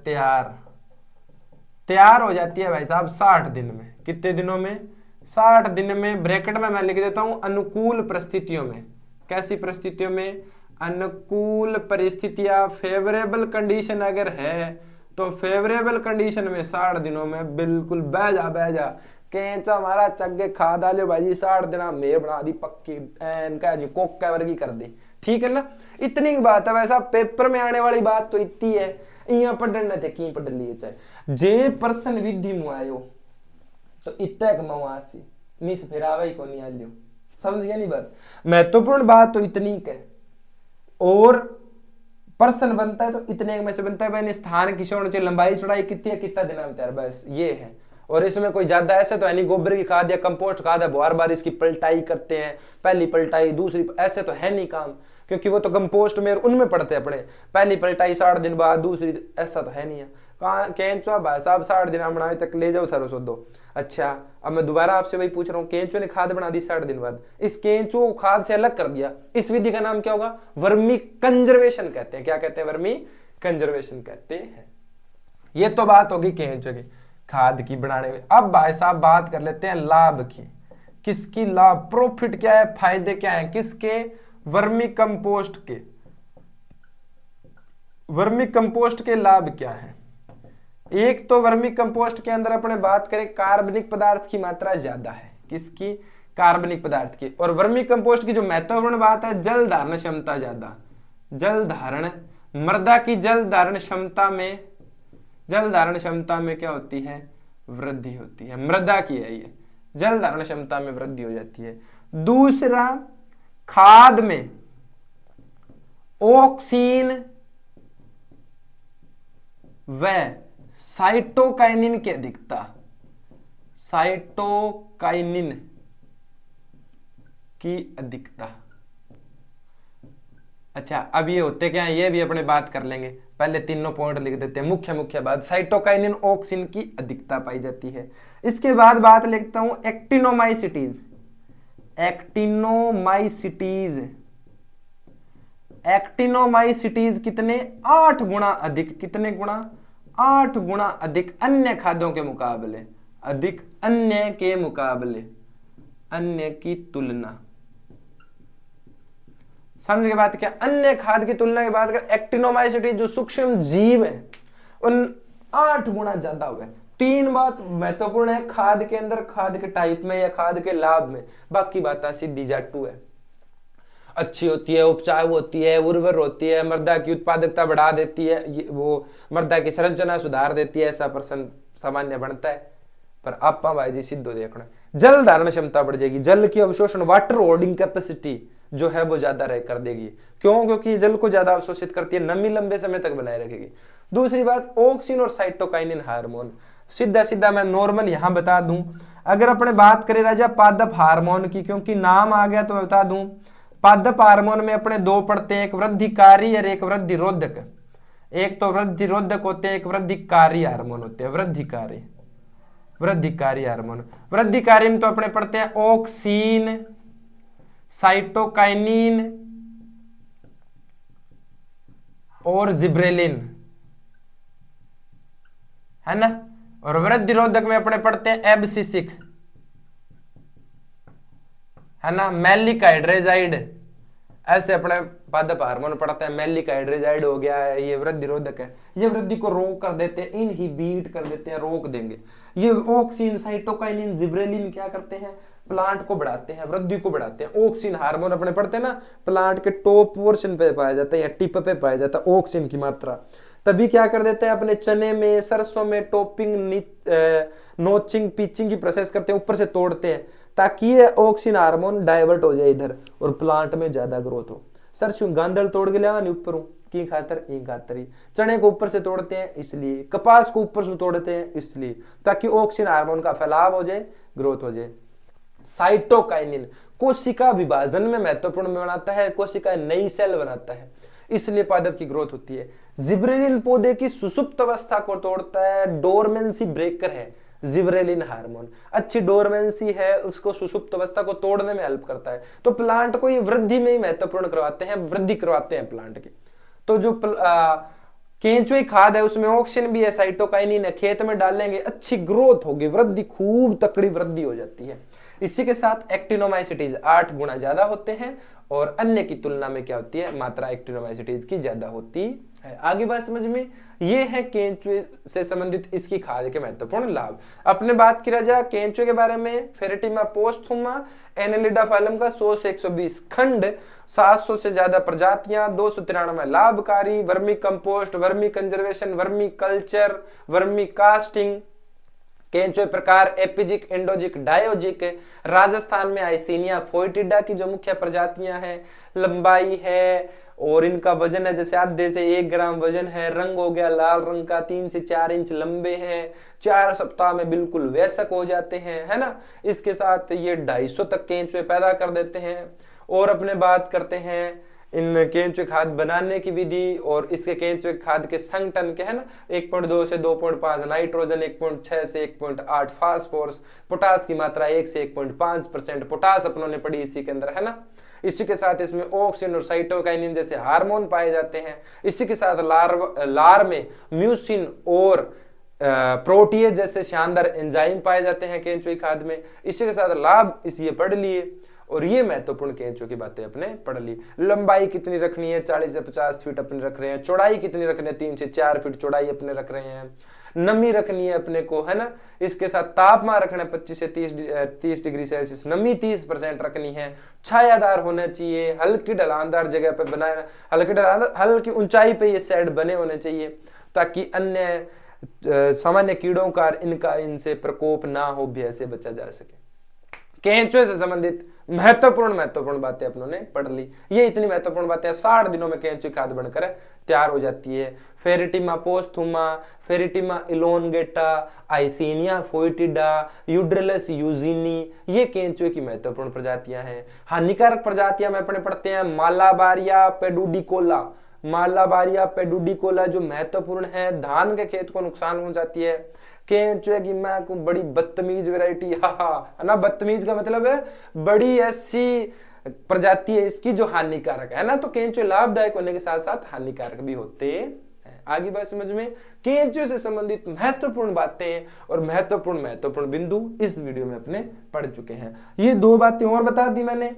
तैयार हो जाती है भाई साहब 60 दिन में। कितने दिनों में? 60 दिन में। ब्रैकेट में मैं लिख देता हूं अनुकूल परिस्थितियों में। कैसी परिस्थितियों में? अनुकूल परिस्थितियां, फेवरेबल कंडीशन अगर है तो फेवरेबल कंडीशन में 60 दिनों में बिल्कुल बह जा केंचा हमारा चग्गे खा डाले भाई जी 60 दिन में बना दी पक्की एन का जी कोक वर्गी कर दी। ठीक है ना, इतनी बात है। वैसा पेपर में आने वाली बात तो इतनी है, यहाँ पढ़ना थे की पढ़ लिए चाहे जे पर्सन विधि मुआयो तो इतना कमावासी मिस फिर आवे को नहीं आलियो। समझ गया नहीं बात? महत्वपूर्ण बात तो इतनी के, और पर्सन बनता है तो इतने में से बनता है। मैंने स्थान किसी होना चाहिए, लंबाई चौड़ाई कितनी है, कितना दिन में तैयार, बस ये है। और इसमें कोई ज्यादा ऐसे तो है नहीं, गोबर की खाद या कंपोस्ट खाद है, बार बार इसकी पलटाई करते हैं, पहली पलटाई दूसरी, ऐसे तो है नहीं काम, क्योंकि वो तो कंपोस्ट में उनमें पड़ते हैं अपने। पहली पलटाई 60 दिन बाद, दूसरी, ऐसा तो है नहीं है। कहाँ केंचुआ भाई साहब 60 दिन बनाए तक ले जाओ थरो सो दो। अच्छा, अब मैं दोबारा आपसे वही पूछ रहा हूँ, केंचुए ने खाद बना दी 60 दिन बाद, इस केंचुओ को खाद से अलग कर दिया, इस विधि का नाम क्या होगा? वर्मी कंजर्वेशन कहते हैं। क्या कहते हैं? वर्मी कंजर्वेशन कहते हैं। ये तो बात होगी केंचुए की खाद की बनाने में। अब भाई साहब बात कर लेते हैं लाभ की। किसकी लाभ? प्रॉफिट क्या है, फायदे क्या है किसके? वर्मी कंपोस्ट के। वर्मी कंपोस्ट के लाभ क्या है? एक तो वर्मी कंपोस्ट के अंदर अपने बात करें कार्बनिक पदार्थ की मात्रा ज्यादा है। किसकी? कार्बनिक पदार्थ की। और वर्मी कंपोस्ट की जो महत्वपूर्ण बात है, जल धारण क्षमता ज्यादा। जल धारण, मृदा की जल धारण क्षमता में, जल धारण क्षमता में क्या होती है? वृद्धि होती है। मृदा की है ये, जल धारण क्षमता में वृद्धि हो जाती है। दूसरा, खाद में ऑक्सीन व साइटोकाइनिन की अधिकता। साइटोकाइनिन की अधिकता। अच्छा, अब ये होते क्या है, ये भी अपने बात कर लेंगे। पहले तीनों पॉइंट लिख देते हैं, मुख्य मुख्य बात। साइटोकाइनिन ऑक्सीन की अधिकता पाई जाती है। इसके बाद बात लिखता हूं एक्टिनोमाइसिटीज। एक्टिनोमाइसिटीज, एक्टिनोमाइसिटीज कितने? 8 गुना अधिक। कितने गुना? 8 गुना अधिक अन्य खाद्यों के मुकाबले। अधिक अन्य के मुकाबले, अन्य की तुलना। समझ के बात क्या? अन्य खाद की तुलना की बात कर, एक्टिनोमाइसिटीज जो सूक्ष्म जीव है उन 8 गुना ज्यादा हो गए। 3 बात महत्वपूर्ण है खाद के अंदर, खाद के टाइप में या खाद के लाभ में। बाकी बात सीधी जाटू है। अच्छी होती है, उपचार होती है, उर्वर होती है, मृदा की उत्पादकता बढ़ा देती है, वो मृदा की संरचना सुधार देती है, ऐसा पर्सन सामान्य बनता है। पर आप भाई जी सिद्ध देखना, जल धारण क्षमता बढ़ जाएगी, जल की अवशोषण, वाटर होल्डिंग कैपेसिटी जो है वो ज्यादा रह कर देगी। क्यों? क्योंकि जल को ज्यादा अवशोषित करती है, नमी लंबे समय तक बनाए रखेगी। दूसरी बात, ऑक्सीन और साइटोकाइनिन हार्मोन। सीधा सीधा मैं नॉर्मल यहां बता दूं, अगर अपने बात करें राजा पादप हार्मोन की, क्योंकि नाम आ गया तो बता दूं, पादप हार्मोन में अपने 2 पड़ते हैं, एक वृद्धिकारी और एक वृद्धिरोधक। एक तो वृद्धिरोधक होते हैं, एक वृद्धिकारी हार्मोन होते हैं। वृद्धिकारी, वृद्धिकारी हार्मोन। वृद्धिकारी में तो अपने पढ़ते हैं ऑक्सीन, साइटोकाइनिन और जिब्रेलिन, है ना। और वृद्धिरोधक में अपने पढ़ते हैं एब्सिसिक, है ना, मैलिक हाइड्रेजाइड। ऐसे अपने पादप हार्मोन पढ़ते हैं। मैलिक हाइड्रेजाइड हो गया है, ये वृद्धिरोधक है, ये वृद्धि को रोक कर देते हैं, इनहिबिट कर देते हैं, रोक देंगे। ये ऑक्सीन, साइटोकाइनिन, जिब्रेलिन क्या करते हैं? प्लांट को बढ़ाते हैं, वृद्धि को बढ़ाते हैं। ऑक्सीन हार्मोन अपने पढ़ते हैं ना, प्लांट के टॉप पोर्शन पे पाया जाता है या टिप पे पाया जाता है ऑक्सीन की मात्रा। तभी क्या कर देते हैं अपने चने में, सरसों में टॉपिंग, नोचिंग, पिचिंग की प्रोसेस करते हैं, ऊपर से तोड़ते हैं ताकि ये ऑक्सीन हार्मोन डाइवर्ट हो जाए इधर और प्लांट में ज्यादा ग्रोथ हो। सरसों गांदड़ तोड़ के लिया ऊपर की खातर ई खातर ही। चने को ऊपर से तोड़ते हैं इसलिए, कपास को ऊपर से तोड़ते हैं इसलिए, ताकि ऑक्सीजन हार्मोन का फैलाव हो जाए, ग्रोथ हो जाए। साइटोकाइनिन कोशिका विभाजन में महत्वपूर्ण बनाता है, कोशिका नई सेल बनाता है, इसलिए पादप की ग्रोथ होती है। जिब्रेलिन पौधे की सुसुप्त अवस्था को तोड़ता है, डोरमेंसी ब्रेकर है जिब्रेलिन हार्मोन। अच्छी डोरमेंसी है, उसको सुसुप्त अवस्था को तोड़ने में हेल्प करता है। तो प्लांट को ये वृद्धि में ही महत्वपूर्ण करवाते हैं, वृद्धि करवाते हैं प्लांट की। तो जो केंचुई खाद है उसमें ऑक्सीजन भी है, साइटोकाइनिन है, खेत में डालेंगे अच्छी ग्रोथ होगी, वृद्धि खूब तकड़ी वृद्धि हो जाती है। इसी के साथ एक्टिनोमाइसिटीज 8 गुना ज्यादा होते हैं और अन्य की तुलना में क्या होती है, मात्रा एक्टिनोमाइसिटीज की ज्यादा होती है। आगे बात समझ में, ये है केंचुए से संबंधित इसकी खाद के महत्वपूर्ण लाभ। अपने बात की राजा केंचुए के बारे में, फेरेटिमा पोस्थुमा एनेलिडा फाइलम का 100 से 120 खंड, 700 से ज्यादा प्रजातियां, 293 लाभकारी, vermi compost, vermi conservation, vermi culture, vermi casting. केंचुए प्रकार एपिजिक, एंडोजिक, डायोजिक। राजस्थान में आइसिनिया फोइटिडा की जो मुख्य प्रजातियां हैं, लंबाई है और इनका वजन है जैसे आधे से 1 ग्राम वजन है। रंग हो गया लाल रंग का, 3 से 4 इंच लंबे हैं, 4 सप्ताह में बिल्कुल वयस्क हो जाते हैं, है ना। इसके साथ ये 250 तक केंचुए पैदा कर देते हैं। और अपने बात करते हैं इन केंचुए खाद बनाने की विधि और इसके केंचुए खाद के संगठन के, है ना। 1.2 से 2.5 नाइट्रोजन, 1.6 से 1.8 फास्फोरस, पोटास की मात्रा 1 से 1.5% पोटास अपनों ने पढ़ी इसी के अंदर, है ना। इसी के साथ इसमें ऑक्सीजन और साइटोकाइनिन जैसे हार्मोन पाए जाते हैं। इसी के साथ लार में म्यूसिन और प्रोटीएज जैसे शानदार एंजाइम पाए जाते हैं केंचुए खाद में। इसी के साथ लाभ इसी पढ़ लिए और ये महत्वपूर्ण केंचुए की बातें अपने पढ़ ली। लंबाई कितनी रखनी है, 40 से 50 फीट अपने रख रहे हैं। चौड़ाई कितनी रखनी है, 3 से 4 फीट चौड़ाई अपने रख रहे हैं। नमी रखनी है अपने को, है ना। इसके साथ तापमान रखना है 25 से 30 डिग्री सेल्सियस, नमी 30% रखनी है। छायादार होना चाहिए, हल्की ढलानदार जगह पे बनाए, हल्की ऊंचाई पे ये शेड बने होने चाहिए ताकि अन्य सामान्य कीड़ों का इनसे प्रकोप ना हो, भय से बचा जा सके। केंचुए से संबंधित महत्वपूर्ण बातें अपनों ने पढ़ ली। ये इतनी महत्वपूर्ण बातें 60 दिनों में केंचुए खाद बनकर तैयार हो जाती है। फेरेटिमा पोस्थुमा, फेरेटिमा इलोंगेटा, आइसिनिया फोइटिडा, यूड्रिलस यूजिनी, ये केंचुए की महत्वपूर्ण प्रजातियां हैं। हानिकारक प्रजातियां में अपने पढ़ते हैं मालाबारिया पेडुडिकोला। मालाबारिया पेडुडिकोला जो महत्वपूर्ण है, धान के खेत को नुकसान हो जाती है। केंचुए की मैं को बड़ी बदतमीज वैरायटी, है ना। बदतमीज का मतलब है बड़ी ऐसी प्रजाति है इसकी जो हानिकारक है ना। तो केंचुए लाभदायक होने के साथ साथ हानिकारक भी होते हैं। आगे बात समझ में, केंचुए से संबंधित महत्वपूर्ण बातें और महत्वपूर्ण बिंदु इस वीडियो में अपने पढ़ चुके हैं। ये 2 बातें और बता दी मैंने,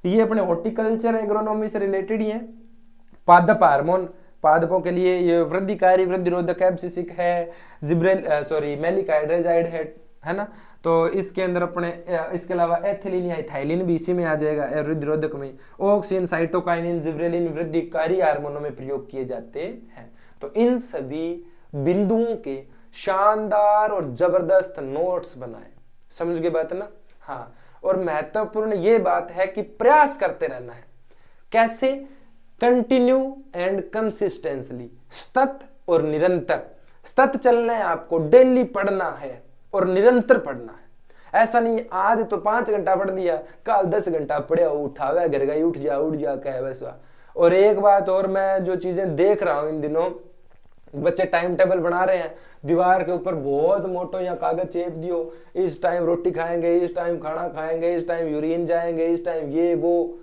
ये अपने हॉर्टिकल्चर एग्रोनॉमी से रिलेटेड ही है। पादप हार्मोन पादपों के लिए ये वृद्धिकारी, वृद्धिरोधक, एब्सिसिक है, मैलिक हाइड्रोजाइड है ना। तो इसके अंदर अपने इसके अलावा एथिलीन या इथाइलिन भी इसी में आ जाएगा, वृद्धिरोधक में। ऑक्सीजन, साइटोकाइनिन, जिब्रेलिन वृद्धिकारी हार्मोनों में प्रयोग किए जाते हैं। तो इन सभी बिंदुओं के शानदार और जबरदस्त नोट्स बनाए, समझ गए बात ना। हाँ, और महत्वपूर्ण ये बात है कि प्रयास करते रहना है। कैसे? कंटिन्यू एंड कंसिस्टेंसली, सतत और निरंतर। सतत चलना है आपको, डेली पढ़ना है और निरंतर पढ़ना है। ऐसा नहीं आज तो 5 घंटा पढ़ दिया, कल 10 घंटा पढ़े, उठावे घर गई, उठ जा कहे वैसा। और एक बात और, मैं जो चीजें देख रहा हूं इन दिनों, बच्चे टाइम टेबल बना रहे हैं, दीवार के ऊपर बहुत मोटो या कागज चेप दियो, इस टाइम रोटी खाएंगे, इस टाइम खाना खाएंगे, इस टाइम यूरिन जाएंगे, इस टाइम ये वो,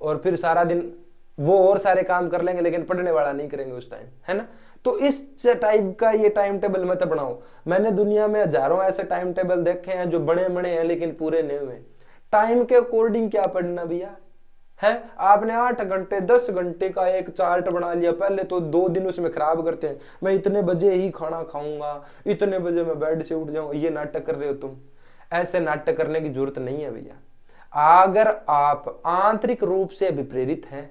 और फिर सारा दिन वो और सारे काम कर लेंगे लेकिन पढ़ने वाला नहीं करेंगे उस टाइम, है ना। तो इस टाइप का ये टाइम टेबल मत बनाओ। मैंने दुनिया में हजारों ऐसे टाइम टेबल देखे हैं जो बड़े बड़े हैं लेकिन पूरे नहीं हुए। टाइम के अकॉर्डिंग क्या पढ़ना भैया है। आपने 8 घंटे 10 घंटे का एक चार्ट बना लिया, पहले तो 2 दिन उसमें खराब करते हैं। मैं इतने बजे ही खाना खाऊंगा, इतने बजे मैं बेड से उठ जाऊंगा, ये नाटक कर रहे हो तुम। ऐसे नाटक करने की जरूरत नहीं है भैया। अगर आप आंतरिक रूप से अभिप्रेरित हैं,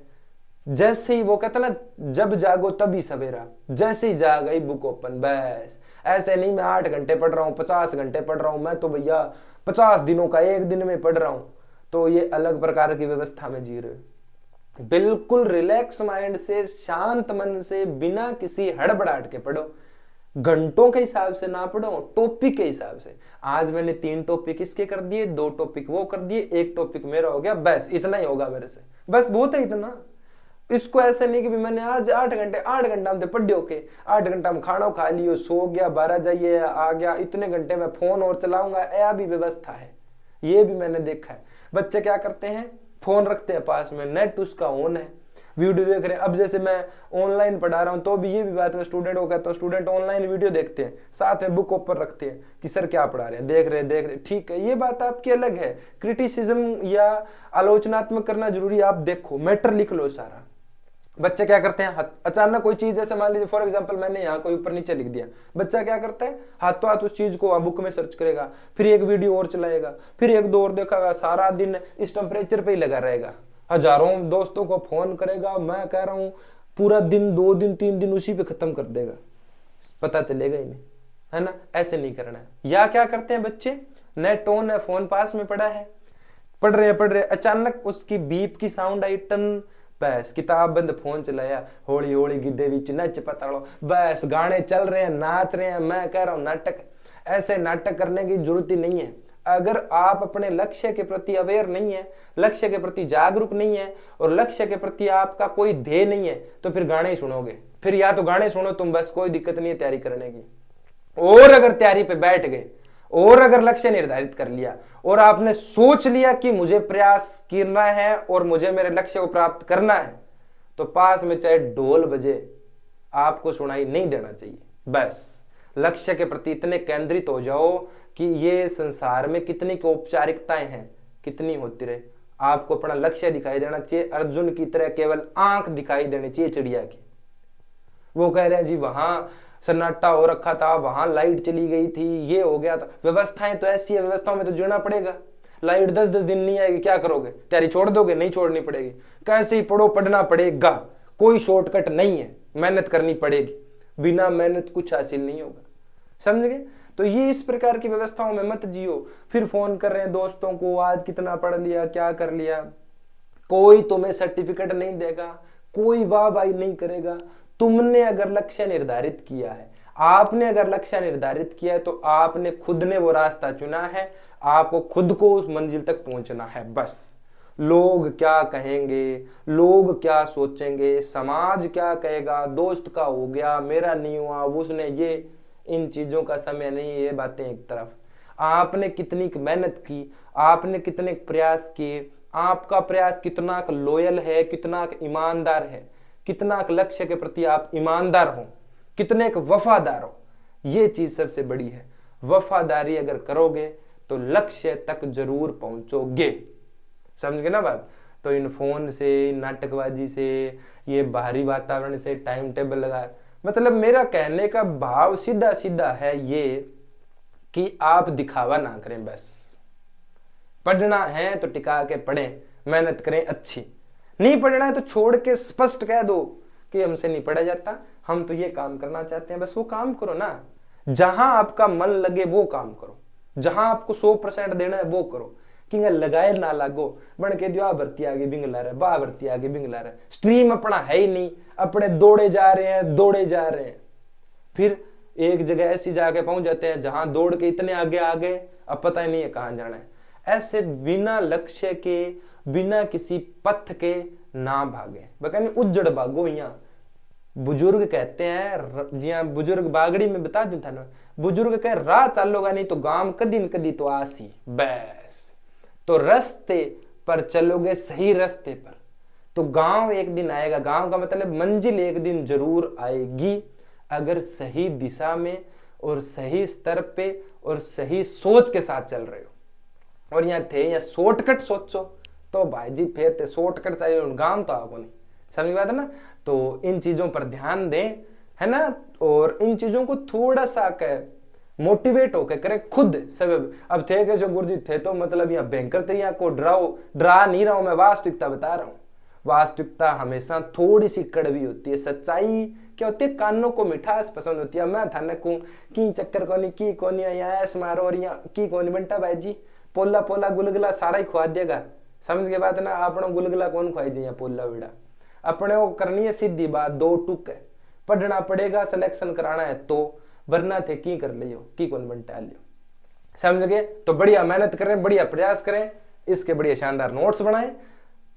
जैसे ही वो कहता ना, जब जागो तभी सवेरा, जैसे ही जाग गई बुक ओपन, बस। ऐसे नहीं मैं 8 घंटे पढ़ रहा हूं, 50 घंटे पढ़ रहा हूं, मैं तो भैया 50 दिनों का 1 दिन में पढ़ रहा हूं। तो ये अलग प्रकार की व्यवस्था में जी रहे हो। बिल्कुल रिलैक्स माइंड से, शांत मन से, बिना किसी हड़बड़ाहट के पढ़ो। घंटों के हिसाब से ना पढ़ो, टॉपिक के हिसाब से। आज मैंने 3 टॉपिक इसके कर दिए, 2 टॉपिक वो कर दिए, 1 टॉपिक मेरा हो गया, बस इतना ही होगा मेरे से, बस बहुत है इतना। इसको ऐसे नहीं कि भी मैंने आज 8 घंटा हम पढ़ के 8 घंटा में खाना खा लियो, सो गया, 12 जाइए आ गया, इतने घंटे में फोन और चलाऊंगा, यह भी व्यवस्था है। ये भी मैंने देखा है। बच्चे क्या करते हैं, फोन रखते हैं पास में, नेट उसका ऑन है, वीडियो देख रहे हैं। अब जैसे मैं ऑनलाइन पढ़ा रहा हूं तो भी ये भी बात मैं स्टूडेंट को कहता हूँ, स्टूडेंट ऑनलाइन वीडियो देखते हैं, साथ में बुक ऊपर रखते हैं कि सर क्या पढ़ा रहे हैं, देख रहे, ठीक है, ये बात आपकी अलग है। क्रिटिसिज्म या आलोचनात्मक करना जरूरी, आप देखो, मैटर लिख लो सारा। बच्चे क्या करते हैं, अचानक कोई चीज, जैसे मान लीजिए फॉर एग्जांपल मैंने यहाँ कोई ऊपर नीचे लिख दिया, बच्चा क्या करता है, हाथों हाथ उस चीज को बुक में सर्च करेगा, फिर एक वीडियो और चलाएगा, फिर 1-2 और देखेगा, सारा दिन इस टेम्परेचर पे ही लगा रहेगा, हजारों दोस्तों को फोन करेगा। मैं कह रहा हूं पूरा दिन, 2 दिन 3 दिन उसी पे खत्म कर देगा, पता चलेगा ही नहीं, है ना। ऐसे नहीं करना है। या क्या करते हैं बच्चे, नेट ऑन है, फोन पास में पड़ा है, पढ़ रहे, अचानक उसकी बीप की साउंड आई, टन, बस किताब बंद, फोन चलाया, होली होली गिद्धे विच नच पताड़ो, बस गाने चल रहे हैं, नाच रहे हैं। मैं कह रहा हूं नाटक, ऐसे नाटक करने की जरूरत ही नहीं है। अगर आप अपने लक्ष्य के प्रति अवेयर नहीं है, लक्ष्य के प्रति जागरूक नहीं है, और लक्ष्य के प्रति आपका कोई ध्येय नहीं है, तो फिर गाने ही सुनोगे। फिर या तो गाने सुनो तुम, बस कोई दिक्कत नहीं है तैयारी करने की। और अगर तैयारी पे बैठ गए, और अगर लक्ष्य निर्धारित कर लिया, और आपने सोच लिया कि मुझे प्रयास करना है और मुझे मेरे लक्ष्य को प्राप्त करना है, तो पास में चाहे ढोल बजे, आपको सुनाई नहीं देना चाहिए। बस लक्ष्य के प्रति इतने केंद्रित हो जाओ कि ये संसार में कितनी औपचारिकताएं हैं, कितनी होती रहे, आपको अपना लक्ष्य दिखाई देना चाहिए। अर्जुन की तरह केवल आंख दिखाई देनी चाहिए चिड़िया की। वो कह रहे हैं जी वहां सन्नाटा हो रखा था, वहां लाइट चली गई थी, ये हो गया था। व्यवस्थाएं तो ऐसी है, व्यवस्थाओं में तो जुड़ना पड़ेगा। लाइट 10-10 दिन नहीं आएगी, क्या करोगे, तैयारी छोड़ दोगे? नहीं छोड़नी पड़ेगी, कैसे ही पढ़ो, पढ़ना पड़ेगा, कोई शॉर्टकट नहीं है, मेहनत करनी पड़ेगी, बिना मेहनत कुछ हासिल नहीं होगा, समझ गए। तो ये इस प्रकार की व्यवस्थाओं में मत जियो। फिर फोन कर रहे हैं दोस्तों को, आज कितना पढ़ लिया, क्या कर लिया, कोई तुम्हें सर्टिफिकेट नहीं देगा, कोई वाहवाही नहीं करेगा। तुमने अगर लक्ष्य निर्धारित किया है, आपने अगर लक्ष्य निर्धारित किया है, तो आपने खुद ने वो रास्ता चुना है, आपको खुद को उस मंजिल तक पहुंचना है। बस लोग क्या कहेंगे, लोग क्या सोचेंगे, समाज क्या कहेगा, दोस्त का हो गया, मेरा नहीं हुआ, उसने ये, इन चीजों का समय नहीं है। ये बातें एक तरफ, आपने कितनी मेहनत की, आपने कितने प्रयास किए, आपका प्रयास कितना लॉयल है, कितना ईमानदार है, कितना लक्ष्य के प्रति आप ईमानदार हो, कितने वफादार हो, ये चीज सबसे बड़ी है। वफादारी अगर करोगे तो लक्ष्य तक जरूर पहुंचोगे, समझ गए ना बात। तो इन फोन से, नाटकबाजी से, ये बाहरी वातावरण से, टाइम टेबल लगा, मतलब मेरा कहने का भाव सीधा सीधा है ये कि आप दिखावा ना करें। बस पढ़ना है तो टिका के पढ़ें, मेहनत करें अच्छी, नहीं पढ़ना है तो छोड़ के स्पष्ट कह दो कि हमसे नहीं पढ़ा जाता, हम तो ये काम करना चाहते हैं, बस वो काम करो ना। जहां आपका मन लगे वो काम करो, जहां आपको 100% देना है वो करो। कि लगाए ना लागो, बन के दियो भर्ती आगे बिंगला रहे, वाह भर्ती आगे बिंगला रहे, स्ट्रीम अपना है ही नहीं, अपने दौड़े जा रहे हैं, फिर एक जगह ऐसी जाके पहुंच जाते हैं जहां दौड़ के इतने आगे आ गए, अब पता ही नहीं है कहां जाना है। ऐसे बिना लक्ष्य के, बिना किसी पथ के ना भागे, बकानी उज्जड़ भागो। यहाँ बुजुर्ग कहते हैं, जी हाँ, बुजुर्ग बागड़ी में बता दूं था ना, बुजुर्ग कहे राह चलोगा नहीं तो गांव कदी न कदी तो आसी। बस तो रास्ते पर चलोगे, सही रास्ते पर, तो गांव एक दिन आएगा। गांव का मतलब मंजिल एक दिन जरूर आएगी, अगर सही दिशा में और सही स्तर पे और सही सोच के साथ चल रहे हो। और यहाँ थे यहाँ शॉर्टकट सोचो तो भाई जी फिर ते शॉर्टकट चाहिए, गांव तो आपको नहीं, समझ बात है ना। तो इन चीजों पर ध्यान दें, है ना, और इन चीजों को थोड़ा सा मोटिवेट होकर करें खुद सब। अब थे कि जो गुरुजी थे तो मतलब यहाँ बैंकर थे, यहाँ को डरा नहीं रहा हूं मैं, वास्तविकता बता रहा हूँ। वास्तविकता हमेशा थोड़ी सी कड़वी होती है, सच्चाई क्या होती है, कानों को मिठास पसंद होती है। मैं थाने को की चक्कर कोनी की कोनी यहाँ ऐस मारो और यहाँ की कोनी बंटा भाई जी, पोला पोला गुलगुला सारा ही खुआ देगा, समझ के बात ना। अपना गुलगुला कौन खुआई जी पोला बेड़ा, अपने वो करनी है सीधी बात, दो टुक है, पढ़ना पड़ेगा, सिलेक्शन कराना है तो, वरना थे की कर लियो, की कौन बनटा लियो। समझ गए? तो बढ़िया मेहनत करें, बढ़िया प्रयास करें, इसके बढ़िया शानदार नोट्स बनाएं,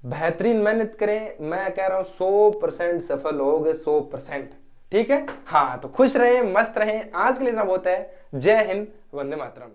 बेहतरीन मेहनत करें। मैं कह रहा हूं 100% सफल हो गए, 100%। ठीक है? हाँ, तो खुश रहें, मस्त रहें। आज के लिए इतना बहुत है। जय हिंद, वंदे मातरम।